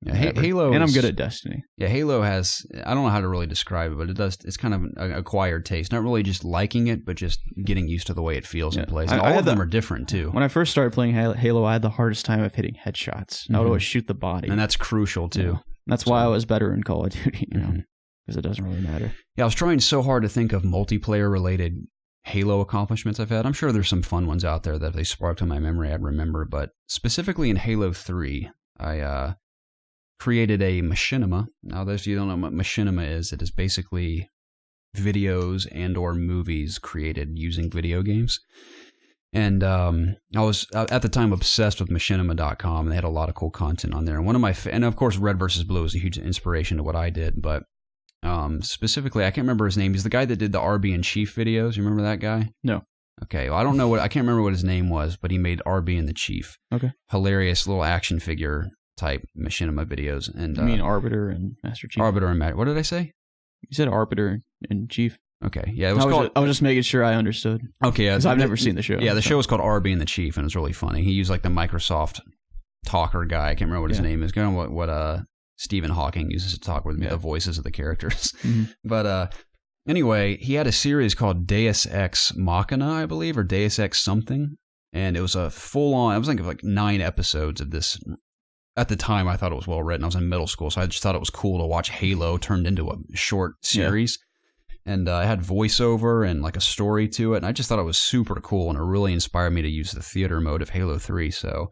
Yeah, Halo, and I'm good at Destiny. Yeah, Halo has, I don't know how to really describe it, but it's kind of an acquired taste. Not really just liking it, but just getting used to the way it feels and plays. And all of them are different too. When I first started playing Halo, I had the hardest time of hitting headshots. I would always shoot the body. And that's crucial too. Yeah. That's why I was better in Call of Duty, because it doesn't really matter. Yeah, I was trying so hard to think of multiplayer related Halo accomplishments I've had. I'm sure there's some fun ones out there that if they sparked in my memory I'd remember, but specifically in Halo 3, I created a machinima. Now, those of you who don't know what machinima is, it is basically videos and or movies created using video games. And I was, at the time, obsessed with machinima.com, and they had a lot of cool content on there. And one of my, and of course, Red vs. Blue was a huge inspiration to what I did, but specifically, I can't remember his name. He's the guy that did the RB and Chief videos. You remember that guy? No. Okay, well, I can't remember what his name was, but he made RB and the Chief. Okay. Hilarious little action figure type machinima videos. And you mean Arbiter and Master Chief? Arbiter and Master. What did I say? You said Arbiter and Chief. Okay, yeah, I was just making sure I understood. Okay, yeah, because I've never seen the show. Yeah, the show was called RB and the Chief, and it was really funny. He used like the Microsoft talker guy. I can't remember what his name is. Kind of what Stephen Hawking uses to talk with me, the voices of the characters. Mm-hmm. But anyway, he had a series called Deus Ex Machina, I believe, or Deus Ex something, and it was a full-on. I was thinking of like 9 episodes of this. At the time, I thought it was well written. I was in middle school, so I just thought it was cool to watch Halo turned into a short series. Yeah. And I had voiceover and like a story to it. And I just thought it was super cool. And it really inspired me to use the theater mode of Halo 3. So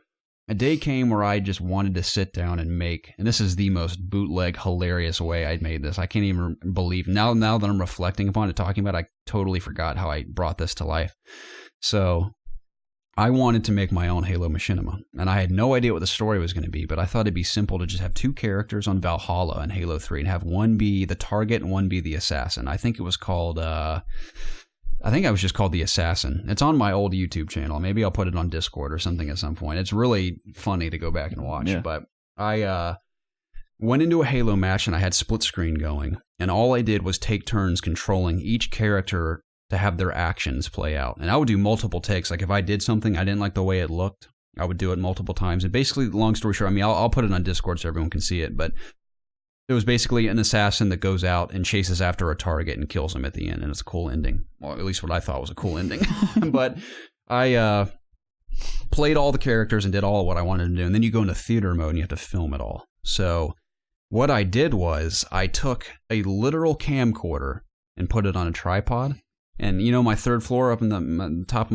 a day came where I just wanted to sit down and make, and this is the most bootleg, hilarious way I'd made this. I can't even believe, now that I'm reflecting upon it, talking about it, I totally forgot how I brought this to life. So I wanted to make my own Halo machinima, and I had no idea what the story was going to be, but I thought it'd be simple to just have 2 characters on Valhalla in Halo 3 and have one be the target and one be the assassin. I think it was called, I was just called the Assassin. It's on my old YouTube channel. Maybe I'll put it on Discord or something at some point. It's really funny to go back and watch, but I went into a Halo match and I had split screen going, and all I did was take turns controlling each character to have their actions play out. And I would do multiple takes. Like if I did something I didn't like the way it looked, I would do it multiple times. And basically, long story short, I mean, I'll put it on Discord so everyone can see it, but it was basically an assassin that goes out and chases after a target and kills him at the end, and it's a cool ending. Well, at least what I thought was a cool ending. But I played all the characters and did all what I wanted to do, and then you go into theater mode and you have to film it all. So what I did was I took a literal camcorder and put it on a tripod. And you know my 3rd floor up in the top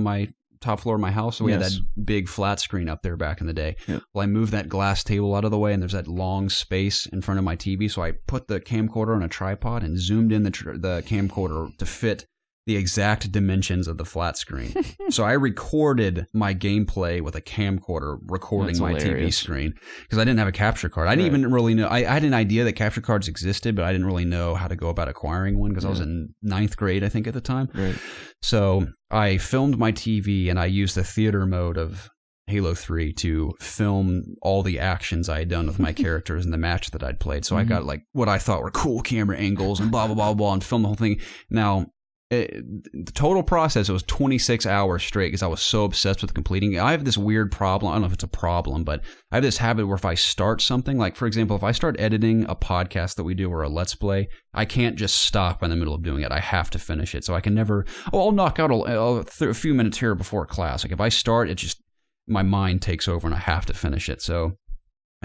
floor of my house, so we had that big flat screen up there back in the day. Yep. Well, I moved that glass table out of the way, and there's that long space in front of my TV, so I put the camcorder on a tripod and zoomed in the camcorder to fit the exact dimensions of the flat screen. So I recorded my gameplay with a camcorder recording my TV screen because I didn't have a capture card. I didn't even really know. I had an idea that capture cards existed, but I didn't really know how to go about acquiring one because I was in 9th grade, I think, at the time. Right. So I filmed my TV and I used the theater mode of Halo 3 to film all the actions I had done with my characters in the match that I'd played. So I got like what I thought were cool camera angles and blah, blah, blah, blah, and filmed the whole thing. Now, the total process, it was 26 hours straight because I was so obsessed with completing it. I have this weird problem. I don't know if it's a problem, but I have this habit where if I start something, like for example, if I start editing a podcast that we do or a Let's Play, I can't just stop in the middle of doing it. I have to finish it. So I can never, I'll knock out a few minutes here before class. Like if I start, it just, my mind takes over and I have to finish it. So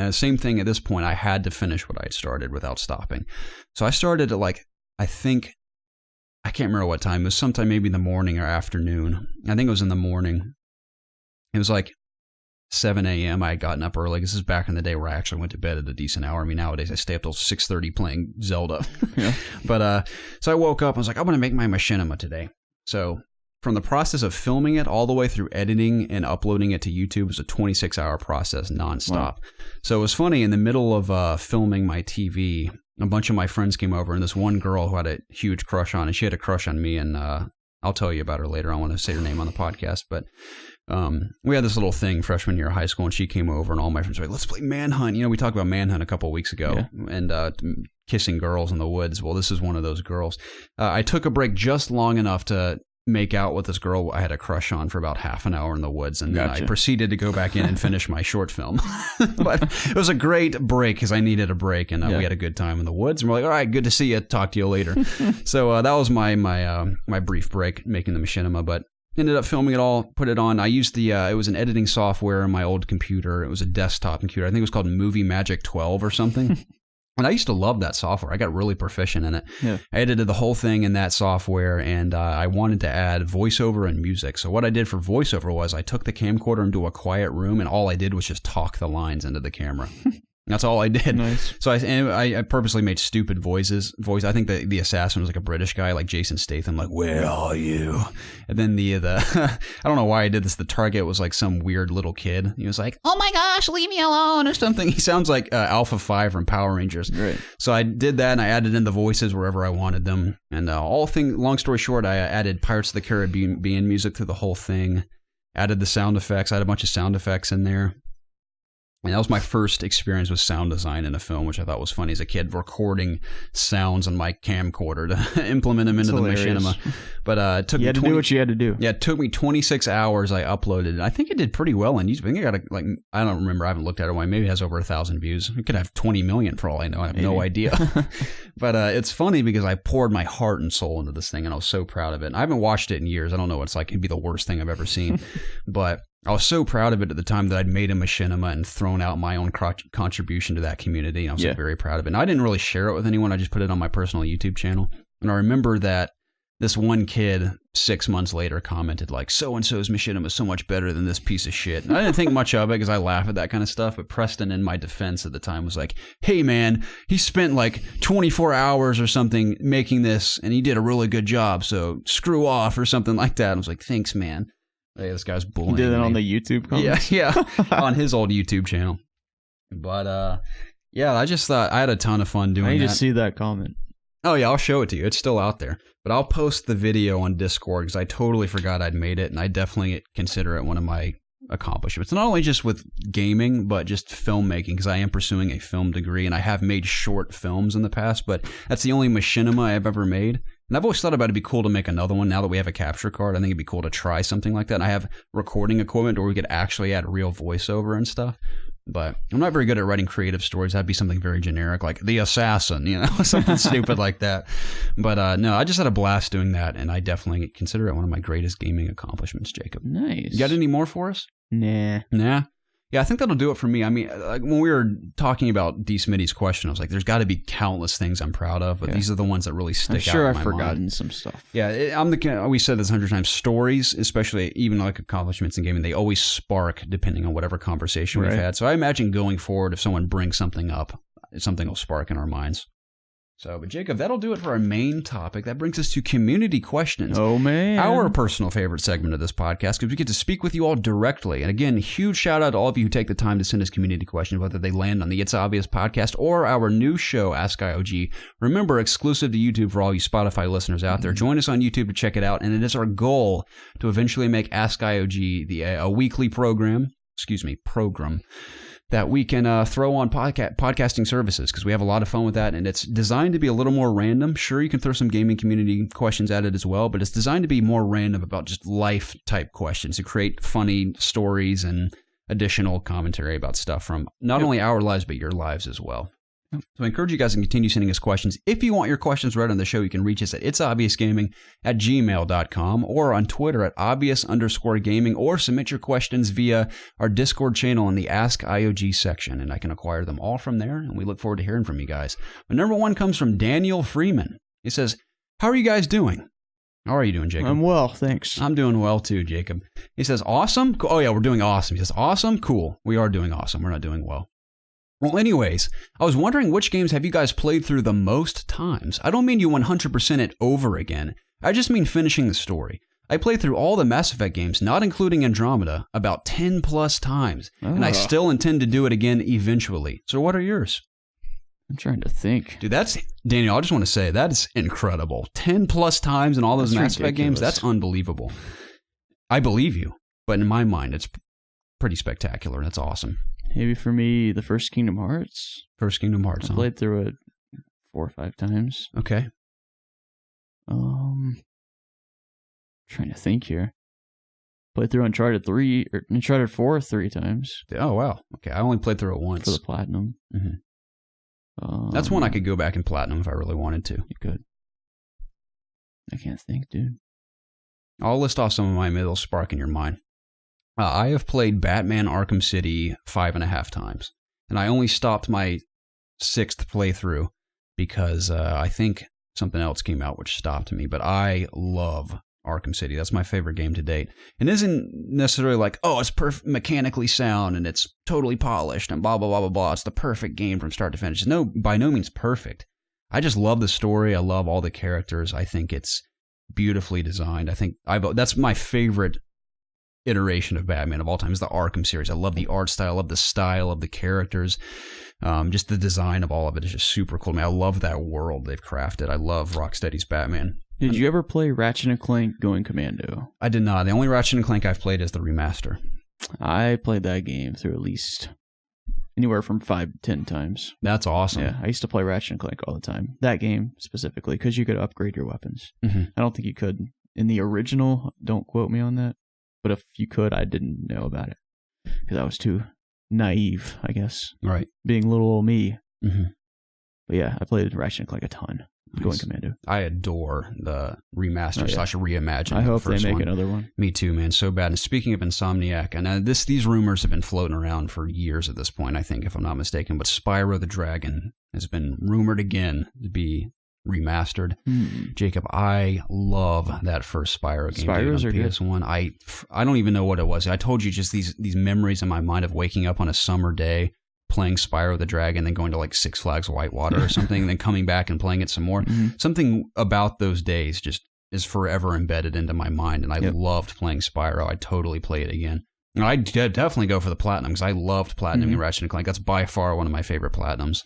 same thing at this point, I had to finish what I had started without stopping. So I started at I can't remember what time. It was sometime maybe in the morning or afternoon. I think it was in the morning. It was like 7 a.m. I had gotten up early. This is back in the day where I actually went to bed at a decent hour. I mean, nowadays I stay up till 6:30 playing Zelda. Yeah. But so I woke up. I was like, I'm going to make my machinima today. So from the process of filming it all the way through editing and uploading it to YouTube was a 26-hour process nonstop. Wow. So it was funny. In the middle of filming my TV, a bunch of my friends came over, and this one girl who had a huge crush on, and she had a crush on me, and I'll tell you about her later. I want to say her name on the podcast, but we had this little thing freshman year of high school, and she came over, and all my friends were like, let's play Manhunt. You know, we talked about Manhunt a couple of weeks ago, and kissing girls in the woods. Well, this is one of those girls. I took a break just long enough to make out with this girl I had a crush on for about half an hour in the woods, and then I proceeded to go back in and finish my short film. But it was a great break because I needed a break, and we had a good time in the woods, and we're like, all right, good to see you, talk to you later. So that was my brief break making the machinima, but ended up filming it all, put it on. I used it was an editing software in my old computer. It was a desktop computer. I think it was called Movie Magic 12 or something. And I used to love that software. I got really proficient in it. Yeah. I edited the whole thing in that software, and I wanted to add voiceover and music. So what I did for voiceover was I took the camcorder into a quiet room, and all I did was just talk the lines into the camera. That's all I did. Nice. So I purposely made stupid voices. I think the assassin was like a British guy, like Jason Statham, like, where are you? And then the I don't know why I did this. The target was like some weird little kid. He was like, oh my gosh, leave me alone or something. He sounds like Alpha 5 from Power Rangers. Right. So I did that, and I added in the voices wherever I wanted them. And long story short, I added Pirates of the Caribbean music through the whole thing. Added the sound effects. I had a bunch of sound effects in there. And that was my first experience with sound design in a film, which I thought was funny as a kid, recording sounds on my camcorder to implement them into the machinima. But it took me do what you had to do. Yeah, it took me 26 hours. I uploaded it. I think it did pretty well on YouTube. I think I got I don't remember. I haven't looked at it. Maybe it has over 1,000 views. It could have 20 million for all I know. I have no idea. But it's funny because I poured my heart and soul into this thing, and I was so proud of it. And I haven't watched it in years. I don't know what it's like. It'd be the worst thing I've ever seen. But I was so proud of it at the time that I'd made a machinima and thrown out my own contribution to that community. And I was so very proud of it. And I didn't really share it with anyone. I just put it on my personal YouTube channel. And I remember that this one kid 6 months later commented like, so-and-so's machinima is so much better than this piece of shit. And I didn't think much of it because I laugh at that kind of stuff. But Preston, in my defense at the time, was like, hey, man, he spent like 24 hours or something making this, and he did a really good job. So screw off or something like that. I was like, thanks, man. Hey, this guy's bullying. He did that me. on the YouTube comments? Yeah, on his old YouTube channel. But yeah, I just thought I had a ton of fun doing that. I need to see that comment. Oh yeah, I'll show it to you. It's still out there. But I'll post the video on Discord because I totally forgot I'd made it, and I definitely consider it one of my accomplishments. Not only just with gaming, but just filmmaking, because I am pursuing a film degree, and I have made short films in the past, but that's the only machinima I've ever made. And I've always thought about it'd be cool to make another one now that we have a capture card. I think it'd be cool to try something like that. And I have recording equipment where we could actually add real voiceover and stuff. But I'm not very good at writing creative stories. That'd be something very generic, like The Assassin, something stupid like that. But no, I just had a blast doing that, and I definitely consider it one of my greatest gaming accomplishments, Jacob. Nice. You got any more for us? Nah. Yeah, I think that'll do it for me. I mean, like when we were talking about D. Smitty's question, I was like, there's got to be countless things I'm proud of, but these are the ones that really stick out in my mind. I'm sure I've forgotten some stuff. Yeah, we said this 100 times. Stories, especially even like accomplishments in gaming, they always spark depending on whatever conversation we've had. So I imagine going forward, if someone brings something up, something will spark in our minds. So, but Jacob, that'll do it for our main topic. That brings us to community questions. Oh, man. Our personal favorite segment of this podcast, because we get to speak with you all directly. And again, huge shout out to all of you who take the time to send us community questions, whether they land on the It's Obvious podcast or our new show, Ask IOG. Remember, exclusive to YouTube for all you Spotify listeners out there. Join us on YouTube to check it out. And it is our goal to eventually make Ask IOG a weekly program that we can throw on podcasting services, because we have a lot of fun with that, and it's designed to be a little more random. Sure, you can throw some gaming community questions at it as well, but it's designed to be more random about just life-type questions to create funny stories and additional commentary about stuff from not only our lives, but your lives as well. So I encourage you guys to continue sending us questions. If you want your questions read on the show, you can reach us at ItsObviousGaming@gmail.com or on Twitter at @obvious_gaming, or submit your questions via our Discord channel in the Ask IOG section, and I can acquire them all from there, and we look forward to hearing from you guys. But number one comes from Daniel Freeman. He says, how are you guys doing? How are you doing, Jacob? I'm well, thanks. I'm doing well too, Jacob. He says, awesome? Oh yeah, we're doing awesome. He says, awesome? Cool. We are doing awesome. We're not doing well. Well, anyways, I was wondering which games have you guys played through the most times? I don't mean you 100% it over again. I just mean finishing the story. I played through all the Mass Effect games, not including Andromeda, about 10 plus times, and I still intend to do it again eventually. So what are yours? I'm trying to think. Dude, Daniel, I just want to say, that is incredible. 10 plus times in all those Mass Effect games, that's unbelievable. I believe you, but in my mind, it's pretty spectacular. That's awesome. Maybe for me, the first Kingdom Hearts. First Kingdom Hearts, I played through it 4 or 5 times. Okay. Trying to think here. Played through Uncharted 4 3 times. Oh, wow. Okay, I only played through it once. For the Platinum. Mm-hmm. That's one I could go back and Platinum if I really wanted to. You could. I can't think, dude. I'll list off some of mine. Maybe they'll spark in your mind. I have played Batman Arkham City 5.5 times. And I only stopped my 6th playthrough because I think something else came out which stopped me. But I love Arkham City. That's my favorite game to date. And isn't necessarily like, oh, it's mechanically sound and it's totally polished and blah, blah, blah, blah, blah. It's the perfect game from start to finish. No, by no means perfect. I just love the story. I love all the characters. I think it's beautifully designed. I think that's my favorite iteration of Batman of all time is the Arkham series. I love the art style. I love the style of the characters. Just the design of all of it is just super cool. I mean, I love that world they've crafted. I love Rocksteady's Batman. Did you ever play Ratchet & Clank Going Commando? I did not. The only Ratchet & Clank I've played is the remaster. I played that game through at least anywhere from 5 to 10 times. That's awesome. Yeah, I used to play Ratchet & Clank all the time. That game specifically, because you could upgrade your weapons. Mm-hmm. I don't think you could in the original. Don't quote me on that. But if you could, I didn't know about it because I was too naive, I guess. Right. Being little old me. Mm-hmm. But yeah, I played Ratchet & Clank a ton. Nice. Going Commando. I adore the remaster / reimagined. I hope they make another one. Me too, man. So bad. And speaking of Insomniac, and these rumors have been floating around for years at this point, I think, if I'm not mistaken, but Spyro the Dragon has been rumored again to be remastered. Jacob, I love that first Spyro game. Spyros are PS1. good. I don't even know what it was. I told you just these memories in my mind of waking up on a summer day, playing Spyro the Dragon, then going to like Six Flags Whitewater or something, and then coming back and playing it some more. Mm-hmm. Something about those days just is forever embedded into my mind, and I loved playing Spyro. I'd totally play it again. And I'd definitely go for the Platinum, because I loved Platinum Ratchet & Clank. That's by far one of my favorite Platinums.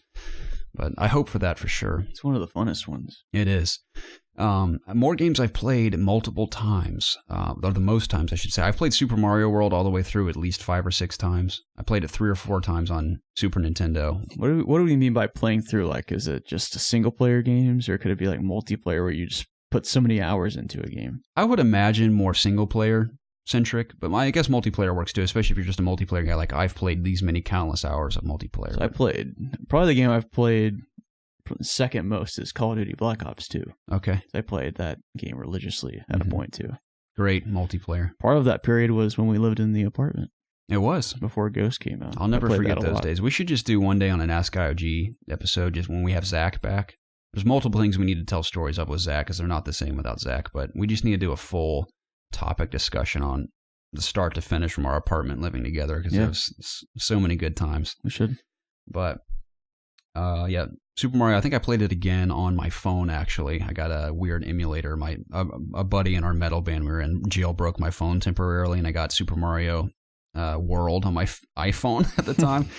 But I hope for that for sure. It's one of the funnest ones. It is. More games I've played multiple times, or the most times I should say. I've played Super Mario World all the way through at least 5 or 6 times. I played it 3 or 4 times on Super Nintendo. What do we mean by playing through? Like, is it just a single player games, or could it be like multiplayer where you just put so many hours into a game? I would imagine more single player centric, but I guess multiplayer works too, especially if you're just a multiplayer guy. Like I've played these many countless hours of multiplayer. So I played, probably the game I've played second most is Call of Duty Black Ops 2. Okay. So I played that game religiously at a point too. Great multiplayer. Part of that period was when we lived in the apartment. It was. Before Ghost came out. I'll never forget those days. We should just do one day on an Ask IOG episode just when we have Zach back. There's multiple things we need to tell stories of with Zach because they're not the same without Zach, but we just need to do a full topic discussion on the start to finish from our apartment living together because there was so many good times. We should. But, Super Mario, I think I played it again on my phone, actually. I got a weird emulator. A buddy in our metal band we were in jailbroke my phone temporarily, and I got Super Mario World on my iPhone at the time.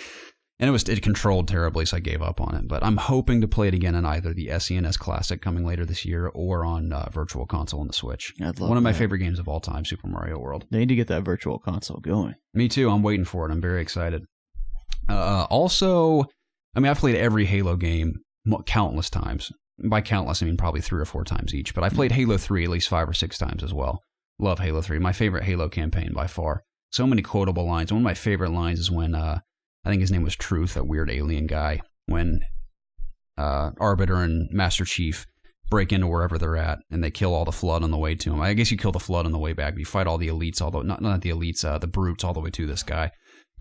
And it controlled terribly, so I gave up on it. But I'm hoping to play it again on either the SNES Classic coming later this year or on Virtual Console on the Switch. One of my favorite games of all time, Super Mario World. They need to get that Virtual Console going. Me too. I'm waiting for it. I'm very excited. Also, I mean, I've played every Halo game countless times. By countless, I mean probably 3 or 4 times each. But I've played Halo 3 at least 5 or 6 times as well. Love Halo 3. My favorite Halo campaign by far. So many quotable lines. One of my favorite lines is when... I think his name was Truth, that weird alien guy, when Arbiter and Master Chief break into wherever they're at, and they kill all the Flood on the way to him. I guess you kill the Flood on the way back, but you fight all the elites, although not the elites, the brutes all the way to this guy.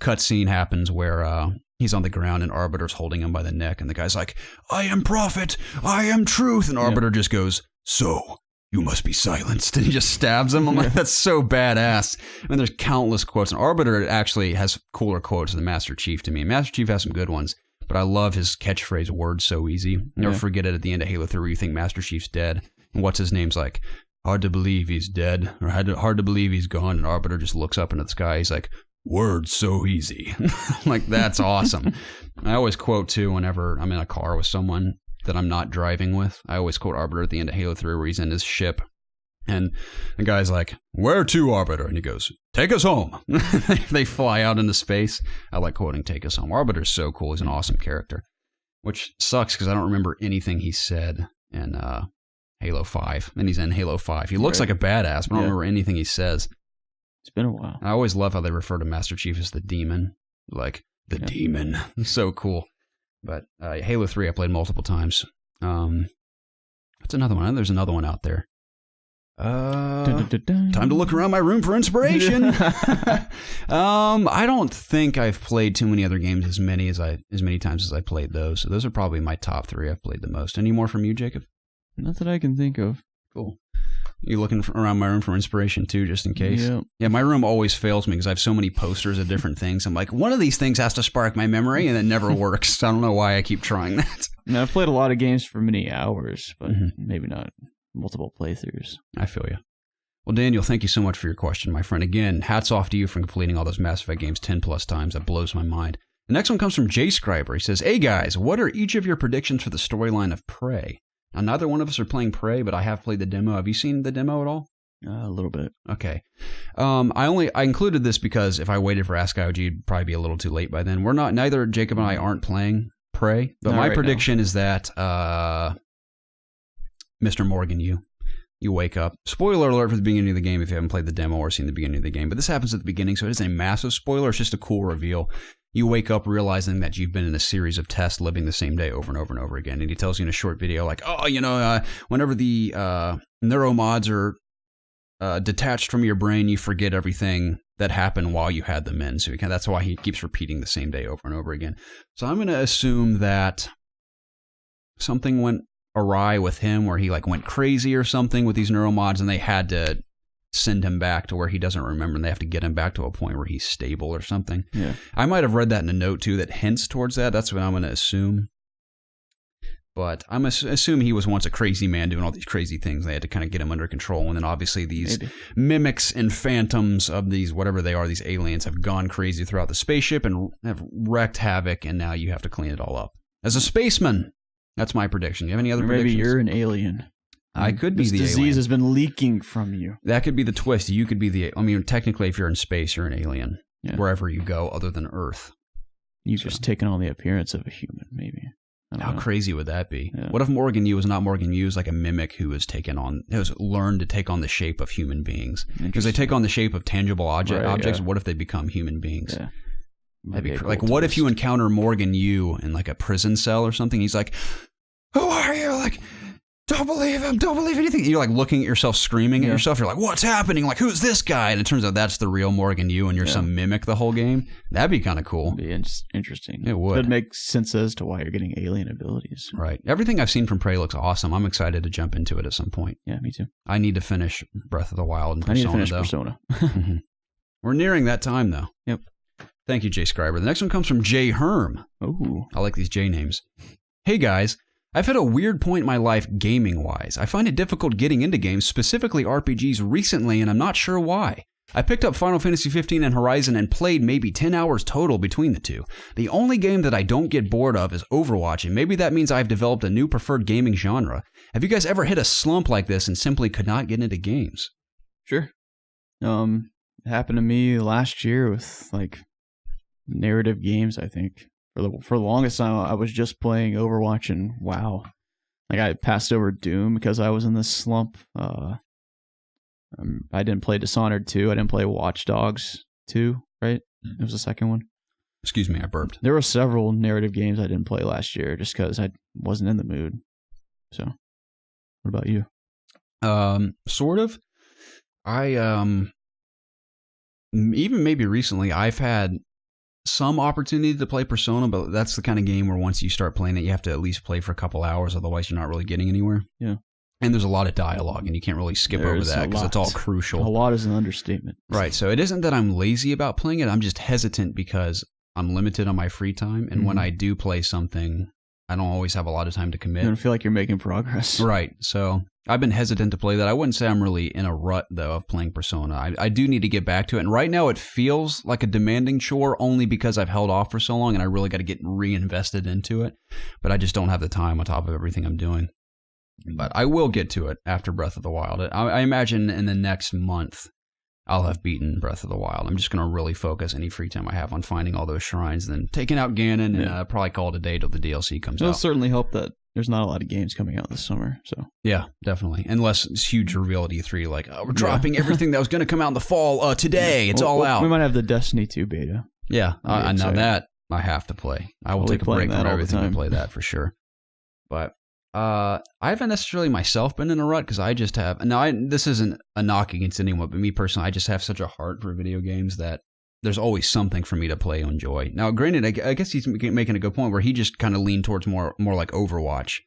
Cutscene happens where he's on the ground and Arbiter's holding him by the neck, and the guy's like, I am Prophet, I am Truth, and Arbiter just goes, so... you must be silenced. And he just stabs him. I'm like, that's so badass. I mean, there's countless quotes. And Arbiter actually has cooler quotes than Master Chief to me. Master Chief has some good ones, but I love his catchphrase, words so easy. Never forget it at the end of Halo 3 where you think Master Chief's dead. And what's his name's like, hard to believe he's dead, or hard to believe he's gone. And Arbiter just looks up into the sky. He's like, words so easy. Like, that's awesome. I always quote, too, whenever I'm in a car with someone that I'm not driving with. I always quote Arbiter at the end of Halo 3 where he's in his ship. And the guy's like, where to, Arbiter? And he goes, take us home. They fly out into space. I like quoting take us home. Arbiter's so cool. He's an awesome character. Which sucks because I don't remember anything he said in Halo 5. And he's in Halo 5. He looks like a badass, but I don't remember anything he says. It's been a while. I always love how they refer to Master Chief as the demon. Like, the demon. So cool. But Halo 3 I played multiple times. What's another one? I know there's another one out there. Time to look around my room for inspiration. I don't think I've played too many other games as many times as I played those. So those are probably my top 3 I've played the most. Any more from you, Jacob? Not that I can think of. Cool. You looking around my room for inspiration too, just in case? Yeah. Yeah, my room always fails me because I have so many posters of different things. I'm like, one of these things has to spark my memory, and it never works. I don't know why I keep trying that. Now, I've played a lot of games for many hours, but maybe not multiple playthroughs. I feel you. Well, Daniel, thank you so much for your question, my friend. Again, hats off to you for completing all those Mass Effect games 10 plus times. That blows my mind. The next one comes from Jay Scriber. He says, hey guys, what are each of your predictions for the storyline of Prey? Now, neither one of us are playing Prey, but I have played the demo. Have you seen the demo at all? A little bit. Okay. I included this because if I waited for Ask IOG, it'd probably be a little too late by then. Neither Jacob and I aren't playing Prey, but my prediction is that Mr. Morgan, you wake up. Spoiler alert for the beginning of the game if you haven't played the demo or seen the beginning of the game, but this happens at the beginning, so it isn't a massive spoiler. It's just a cool reveal. You wake up realizing that you've been in a series of tests living the same day over and over and over again, and he tells you in a short video like, whenever the neuromods are detached from your brain, you forget everything that happened while you had them in. So that's why he keeps repeating the same day over and over again. So I'm going to assume that something went awry with him where he went crazy or something with these neuromods, and they had to send him back to where he doesn't remember, and they have to get him back to a point where he's stable or something. Yeah. I might have read that in a note too that hints towards that. That's what I'm going to assume. But I'm assuming he was once a crazy man doing all these crazy things. They had to kind of get him under control. And then obviously these mimics and phantoms of these, whatever they are, these aliens have gone crazy throughout the spaceship and have wreaked havoc. And now you have to clean it all up. As a spaceman, that's my prediction. Do you have any other predictions? Maybe you're an alien. I could be the alien. This disease has been leaking from you. That could be the twist. You could be technically if you're in space, you're an alien. Yeah. Wherever you go other than Earth. You've just taken on the appearance of a human, maybe. How crazy would that be? Yeah. What if Morgan Yu was not Morgan Yu, was like a mimic who has learned to take on the shape of human beings? Because they take on the shape of tangible objects. Yeah. What if they become human beings? Yeah. That'd be cool. What if you encounter Morgan Yu in a prison cell or something? He's like, "Who are you?" Don't believe him. Don't believe anything. You're looking at yourself, screaming at yourself. You're like, what's happening? Who's this guy? And it turns out that's the real Morgan Yu, and you're some mimic the whole game. That'd be kind of cool. It'd be interesting. It would. It'd make sense as to why you're getting alien abilities. Right. Everything I've seen from Prey looks awesome. I'm excited to jump into it at some point. Yeah, me too. I need to finish Breath of the Wild and Persona, I need to finish Persona. Mm-hmm. We're nearing that time, though. Yep. Thank you, Jay Scriber. The next one comes from Jay Herm. Oh. I like these J names. Hey, guys. I've hit a weird point in my life gaming-wise. I find it difficult getting into games, specifically RPGs, recently, and I'm not sure why. I picked up Final Fantasy 15 and Horizon and played maybe 10 hours total between the two. The only game that I don't get bored of is Overwatch, and maybe that means I've developed a new preferred gaming genre. Have you guys ever hit a slump like this and simply could not get into games? Sure. It happened to me last year with, narrative games, I think. For the longest time, I was just playing Overwatch and WoW. I passed over Doom because I was in this slump. I didn't play Dishonored 2. I didn't play Watch Dogs 2, right? It was the second one. Excuse me, I burped. There were several narrative games I didn't play last year just because I wasn't in the mood. So, what about you? Sort of. Even maybe recently, I've had some opportunity to play Persona, but that's the kind of game where once you start playing it, you have to at least play for a couple hours, otherwise you're not really getting anywhere. Yeah. And there's a lot of dialogue, and you can't really skip over that because it's all crucial. A lot is an understatement. Right, so it isn't that I'm lazy about playing it, I'm just hesitant because I'm limited on my free time, and when I do play something, I don't always have a lot of time to commit. You don't feel like you're making progress. Right, so I've been hesitant to play that. I wouldn't say I'm really in a rut, though, of playing Persona. I do need to get back to it. And right now it feels like a demanding chore only because I've held off for so long and I really got to get reinvested into it. But I just don't have the time on top of everything I'm doing. But I will get to it after Breath of the Wild. I imagine in the next month I'll have beaten Breath of the Wild. I'm just going to really focus any free time I have on finding all those shrines and then taking out Ganon and probably call it a day till the DLC comes out. It'll certainly help that there's not a lot of games coming out this summer. So yeah, definitely. Unless it's huge reveal at E3, we're dropping everything that was going to come out in the fall today. It's all out. We might have the Destiny 2 beta. Yeah, now that I have to play. I will take a break from everything to play that for sure. But I haven't necessarily myself been in a rut because I just have. Now, this isn't a knock against anyone, but me personally, I just have such a heart for video games that there's always something for me to play and enjoy. Now, granted, I guess he's making a good point where he just kind of leaned towards more like Overwatch.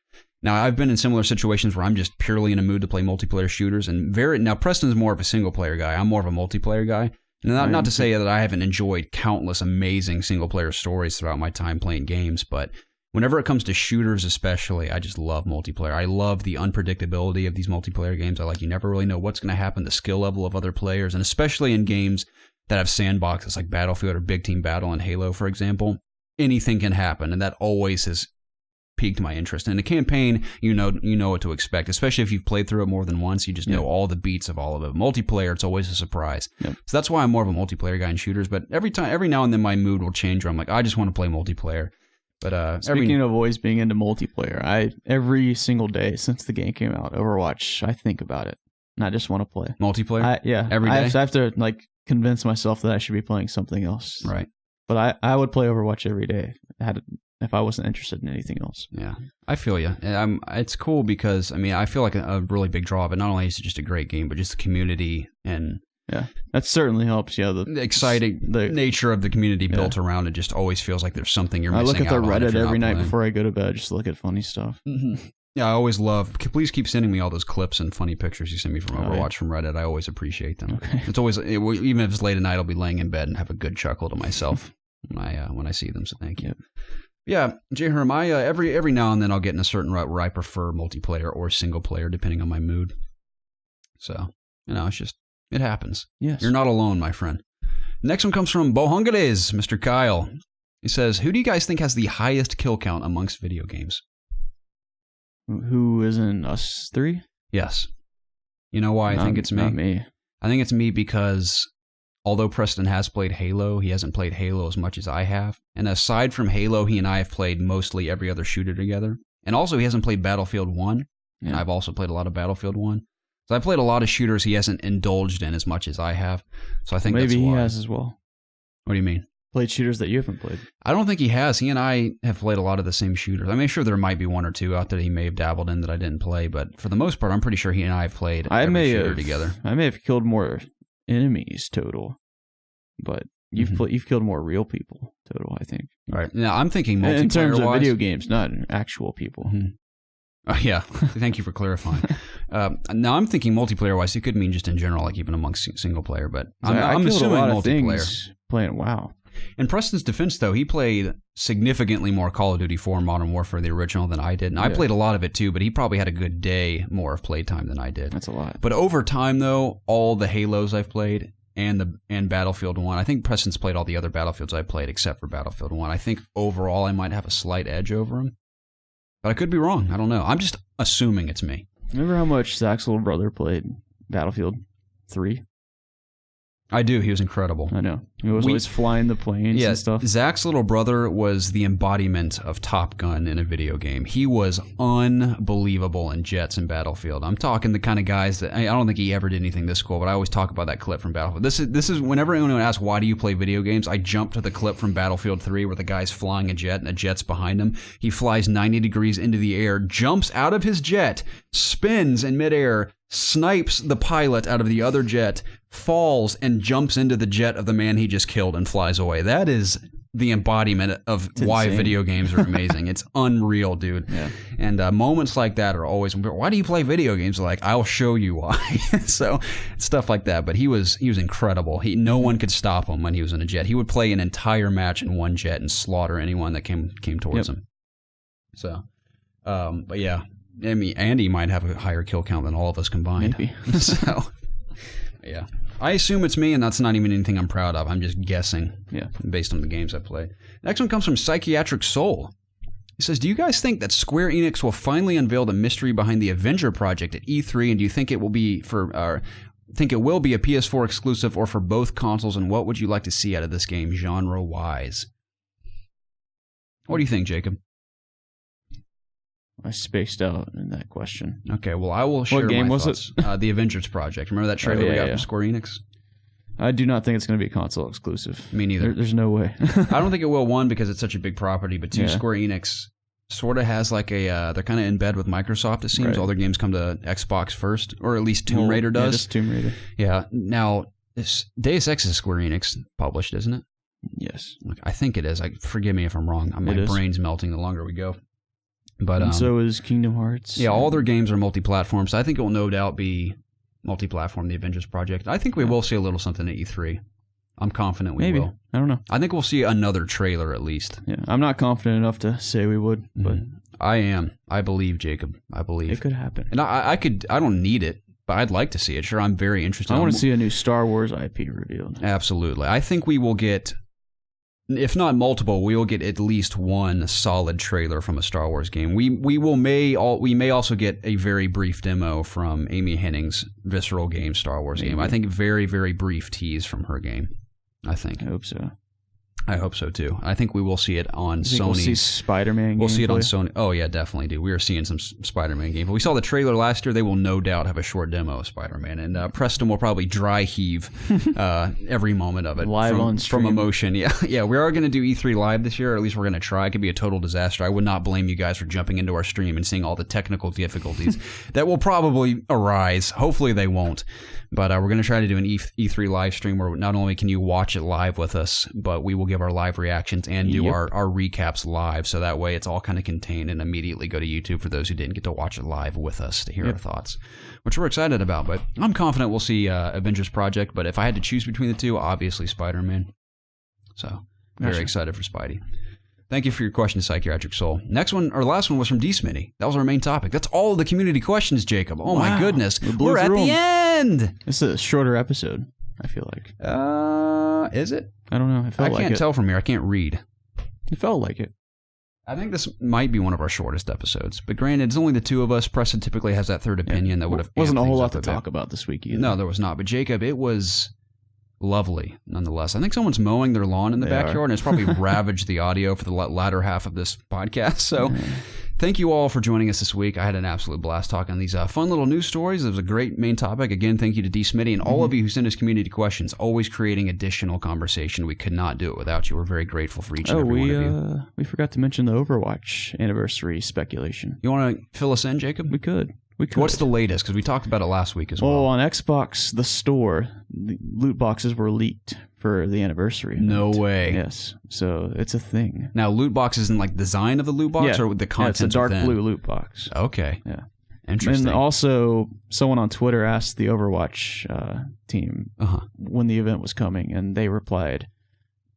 Now, I've been in similar situations where I'm just purely in a mood to play multiplayer shooters, and now Preston's more of a single player guy. I'm more of a multiplayer guy. Not to say that I haven't enjoyed countless amazing single player stories throughout my time playing games, but whenever it comes to shooters especially, I just love multiplayer. I love the unpredictability of these multiplayer games. You never really know what's going to happen, the skill level of other players, and especially in games that have sandboxes like Battlefield or Big Team Battle and Halo, for example, anything can happen, and that always has piqued my interest. In a campaign, you know what to expect, especially if you've played through it more than once. You just know all the beats of all of it. Multiplayer, it's always a surprise. Yep. So that's why I'm more of a multiplayer guy in shooters. But every now and then my mood will change where I'm like, I just want to play multiplayer. But speaking of always being into multiplayer, every single day since the game came out, Overwatch, I think about it, and I just want to play multiplayer. Every day. I have to convince myself that I should be playing something else. Right. But I would play Overwatch every day if I wasn't interested in anything else. Yeah, I feel you. It's cool because, I feel like a really big draw of it. Not only is it just a great game, but just the community and... Yeah, that certainly helps. Yeah, the exciting nature of the community built around it just always feels like there's something you're missing out on. I look at the Reddit every night before I go to bed, just to look at funny stuff. Mm-hmm. Yeah, I always love... Please keep sending me all those clips and funny pictures you send me from Overwatch from Reddit. I always appreciate them. Okay. It's always... Even if it's late at night, I'll be laying in bed and have a good chuckle to myself when I see them, so thank you. Yep. Yeah, J. Herm, every now and then I'll get in a certain rut where I prefer multiplayer or single player, depending on my mood. So, it's just... It happens. Yes. You're not alone, my friend. Next one comes from Bohungares, Mr. Kyle. He says, who do you guys think has the highest kill count amongst video games? Who isn't us three? Yes. You know why I think it's me? Not me. I think it's me because although Preston has played Halo, he hasn't played Halo as much as I have. And aside from Halo, he and I have played mostly every other shooter together. And also, he hasn't played Battlefield 1. Yeah. And I've also played a lot of Battlefield 1. So I played a lot of shooters he hasn't indulged in as much as I have. So I think that's why. Maybe he has as well. What do you mean? Played shooters that you haven't played. I don't think he has. He and I have played a lot of the same shooters. Sure there might be one or two out there he may have dabbled in that I didn't play, but for the most part, I'm pretty sure he and I have played every shooter together. I may have killed more enemies total, but you've killed more real people total, I think. Right. Now, I'm thinking multiplayer-wise. In terms of video games, not actual people. Mm-hmm. Yeah, thank you for clarifying. Now I'm thinking multiplayer-wise. It could mean just in general, like even amongst single player. But I'm assuming a lot multiplayer. Of things playing WoW. In Preston's defense, though, he played significantly more Call of Duty 4 and Modern Warfare, the original, than I did. And I played a lot of it too, but he probably had a good day more of playtime than I did. That's a lot. But over time, though, all the Halos I've played and Battlefield 1, I think Preston's played all the other Battlefields I played except for Battlefield 1. I think overall I might have a slight edge over him. But I could be wrong. I don't know. I'm just assuming it's me. Remember how much Zach's little brother played Battlefield 3? I do. He was incredible. I know. He was always flying the planes and stuff. Zach's little brother was the embodiment of Top Gun in a video game. He was unbelievable in jets and Battlefield. I'm talking the kind of guys that I don't think he ever did anything this cool, but I always talk about that clip from Battlefield. This is whenever anyone asks why do you play video games, I jump to the clip from Battlefield 3 where the guy's flying a jet and the jet's behind him. He flies 90 degrees into the air, jumps out of his jet, spins in midair, snipes the pilot out of the other jet, falls, and jumps into the jet of the man he just killed and flies away. That is the embodiment of why video games are amazing. It's unreal, dude. Yeah. And moments like that are always, why do you play video games? Like, I'll show you why. So stuff like that. But he was incredible. No one could stop him when he was in a jet. He would play an entire match in one jet and slaughter anyone that came towards him. So, but yeah. Andy might have a higher kill count than all of us combined. Maybe. So, yeah. I assume it's me, and that's not even anything I'm proud of. I'm just guessing based on the games I played. Next one comes from Psychiatric Soul. He says, do you guys think that Square Enix will finally unveil the mystery behind the Avenger project at E3, and do you think it will be a PS4 exclusive or for both consoles, and what would you like to see out of this game genre-wise? What do you think, Jacob? I spaced out in that question. Okay, well, I will share what game my was thoughts. It? The Avengers Project. Remember that trailer we got from Square Enix? I do not think it's going to be console exclusive. Me neither. There's no way. I don't think it will, one, because it's such a big property, but two, Square Enix sort of has like a, they're kind of in bed with Microsoft, it seems. Right. All their games come to Xbox first, or at least Tomb Raider does. Yeah, just Tomb Raider. Yeah. Now, Deus Ex is Square Enix published, isn't it? Yes. I think it is. Forgive me if I'm wrong. My brain's melting the longer we go. But and so is Kingdom Hearts. Yeah, all their games are multi-platform, so I think it will no doubt be multi-platform, the Avengers Project. I think we will see a little something at E3. I'm confident we will. I don't know. I think we'll see another trailer at least. Yeah, I'm not confident enough to say we would, but I am. I believe, Jacob. I believe it could happen. And I don't need it, but I'd like to see it. Sure, I'm very interested. I want to see a new Star Wars IP revealed. Absolutely. I think we will get, if not multiple, we will get at least one solid trailer from a Star Wars game. We may also get a very brief demo from Amy Hennig's Visceral Games Star Wars game. I think very, very brief tease from her game. I hope so. I hope so too. I think we will see it on Sony. We'll see Spider-Man. We'll see it on Sony. Oh yeah, definitely, dude. We are seeing some Spider-Man gameplay. We saw the trailer last year. They will no doubt have a short demo of Spider-Man, and Preston will probably dry heave every moment of it live on stream. From emotion. Yeah. We are going to do E3 live this year, or at least we're going to try. It could be a total disaster. I would not blame you guys for jumping into our stream and seeing all the technical difficulties that will probably arise. Hopefully they won't. But we're going to try to do an E3 live stream where not only can you watch it live with us, but we will give our live reactions and do our recaps live. So that way it's all kind of contained and immediately go to YouTube for those who didn't get to watch it live with us to hear our thoughts, which we're excited about. But I'm confident we'll see Avengers Project. But if I had to choose between the two, obviously Spider-Man. So very excited for Spidey. Thank you for your question, Psychiatric Soul. Next one, or last one, was from D. Smitty. That was our main topic. That's all of the community questions, Jacob. Oh, my goodness. We're at the end. This is a shorter episode, I feel like. Is it? I don't know. I can't tell from here. I can't read. It felt like it. I think this might be one of our shortest episodes. But granted, it's only the two of us. Preston typically has that third opinion that would have... Wasn't a whole lot to talk about this week either. No, there was not. But Jacob, it was... lovely, nonetheless. I think someone's mowing their lawn in the backyard, and it's probably ravaged the audio for the latter half of this podcast. So thank you all for joining us this week. I had an absolute blast talking these fun little news stories. It was a great main topic. Again, thank you to D. Smitty and all of you who send us community questions, always creating additional conversation. We could not do it without you. We're very grateful for each and every one of you. We forgot to mention the Overwatch anniversary speculation. You want to fill us in, Jacob? We could. What's the latest? Because we talked about it last week as well. Well, on Xbox, the store, the loot boxes were leaked for the anniversary event. No way. Yes. So it's a thing. Now, loot boxes in like design of the loot box or the content? It's a dark blue loot box. Okay. Yeah. Interesting. And also, someone on Twitter asked the Overwatch team when the event was coming, and they replied,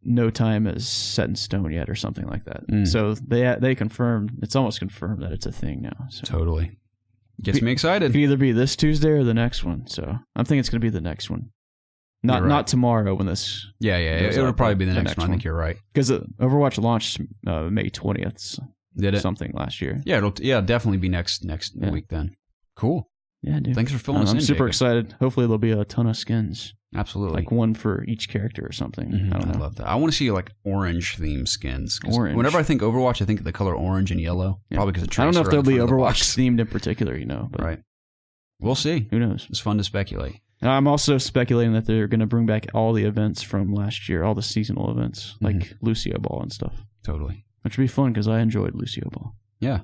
no time is set in stone yet, or something like that. So they confirmed, it's almost confirmed that it's a thing now. So. Totally. Gets me excited. It can either be this Tuesday or the next one. So I'm thinking it's going to be the next one. Not tomorrow when this... Yeah. It would probably be the next one. I think you're right. Because Overwatch launched May 20th. Did it? Something last year. Yeah, it'll definitely be next week then. Cool. Yeah, dude. Thanks for filling us in, I'm super Jacob. excited. Hopefully there'll be a ton of skins. Absolutely. Like one for each character or something. I don't know. I love that. I want to see like orange themed skins. Orange. Whenever I think Overwatch, I think of the color orange and yellow. Yeah. Probably because it I don't know if there'll be Overwatch the themed in particular, But right. We'll see. Who knows? It's fun to speculate. I'm also speculating that they're going to bring back all the events from last year, all the seasonal events, like Lucio Ball and stuff. Totally. Which would be fun because I enjoyed Lucio Ball. Yeah.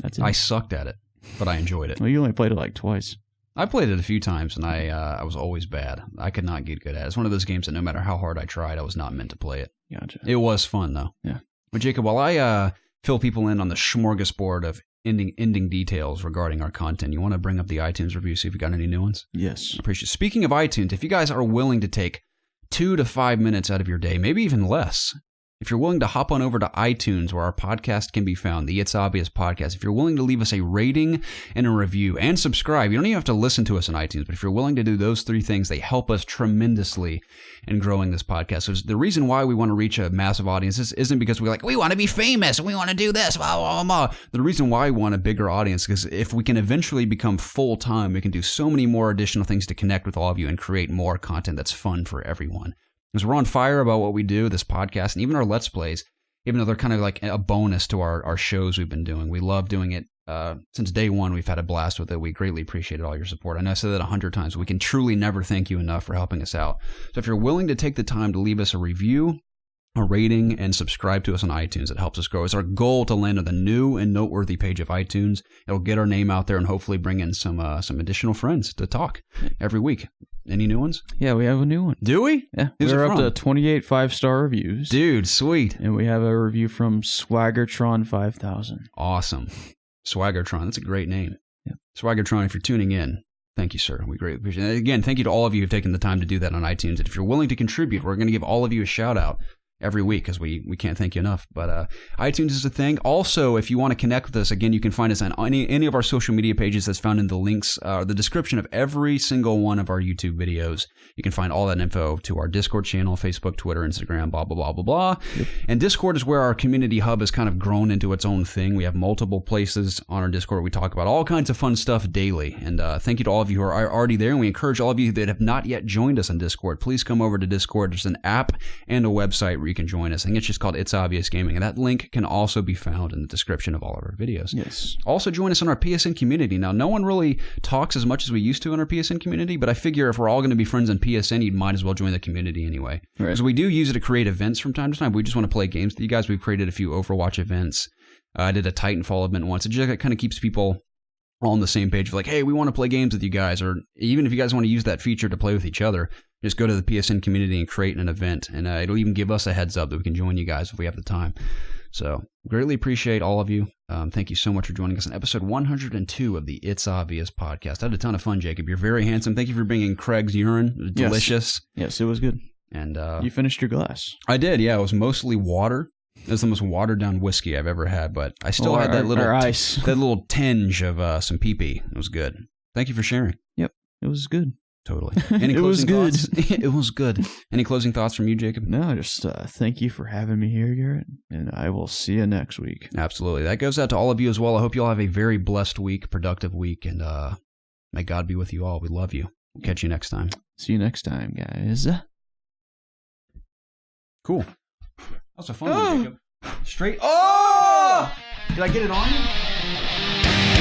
That's it. I sucked at it, but I enjoyed it. Well, you only played it like twice. I played it a few times, and I was always bad. I could not get good at it. It's one of those games that no matter how hard I tried, I was not meant to play it. Gotcha. It was fun, though. Yeah. But Jacob, while I fill people in on the smorgasbord of ending details regarding our content, you want to bring up the iTunes review, see if you got any new ones? Yes. I appreciate it. Speaking of iTunes, if you guys are willing to take 2 to 5 minutes out of your day, maybe even less, if you're willing to hop on over to iTunes where our podcast can be found, the It's Obvious Podcast, if you're willing to leave us a rating and a review and subscribe, you don't even have to listen to us on iTunes, but if you're willing to do those 3 things, they help us tremendously in growing this podcast. So the reason why we want to reach a massive audience isn't because we want to be famous and we want to do this, blah, blah, blah. The reason why we want a bigger audience is if we can eventually become full-time, we can do so many more additional things to connect with all of you and create more content that's fun for everyone. Because we're on fire about what we do, this podcast, and even our Let's Plays, even though they're kind of like a bonus to our shows we've been doing. We love doing it. Since day one, we've had a blast with it. We greatly appreciated all your support. I know I said that 100 times. But we can truly never thank you enough for helping us out. So if you're willing to take the time to leave us a review a rating and subscribe to us on iTunes. It helps us grow. It's our goal to land on the new and noteworthy page of iTunes. It'll get our name out there and hopefully bring in some additional friends to talk every week. Any new ones? Yeah, we have a new one. Do we? Yeah. We're up to 28 5-star reviews. Dude, sweet. And we have a review from Swaggertron 5000. Awesome. Swaggertron. That's a great name. Yeah. Swaggertron, if you're tuning in, thank you, sir. We greatly appreciate it. Again, thank you to all of you who've taken the time to do that on iTunes. And if you're willing to contribute, we're going to give all of you a shout out every week because we can't thank you enough. But iTunes is a thing. Also, if you want to connect with us, again, you can find us on any of our social media pages that's found in the links, the description of every single one of our YouTube videos. You can find all that info to our Discord channel, Facebook, Twitter, Instagram, blah, blah, blah, blah, blah. Yep. And Discord is where our community hub has kind of grown into its own thing. We have multiple places on our Discord where we talk about all kinds of fun stuff daily. And thank you to all of you who are already there. And we encourage all of you that have not yet joined us on Discord, please come over to Discord. There's an app and a website where you can join us. I think it's just called ItsObviousGaming, and that link can also be found in the description of all of our videos. Yes. Also join us on our PSN community. Now, no one really talks as much as we used to in our PSN community, but I figure if we're all going to be friends on PSN, you might as well join the community anyway. Right. Because we do use it to create events from time to time. We just want to play games with you guys. We've created a few Overwatch events. I did a Titanfall event once. It just kind of keeps people all on the same page of like, hey, we want to play games with you guys, or even if you guys want to use that feature to play with each other, just go to the PSN community and create an event, and it'll even give us a heads up that we can join you guys if we have the time. So greatly appreciate all of you. Thank you so much for joining us in episode 102 of the It's Obvious podcast. I had a ton of fun, Jacob. You're very handsome. Thank you for bringing Craig's urine. It was delicious. Yes, it was good. And you finished your glass. I did, yeah. It was mostly water. It was the most watered down whiskey I've ever had, but I still had that little tinge of some pee-pee. It was good. Thank you for sharing. Yep, it was good. Totally. Any it was good. It was good. Any closing thoughts from you, Jacob? No, just thank you for having me here, Garrett, and I will see you next week. Absolutely. That goes out to all of you as well. I hope you all have a very blessed week, productive week, and may God be with you all. We love you. We'll catch you next time. See you next time, guys. Cool. That was a fun one, Jacob. Straight. Oh! Did I get it on you?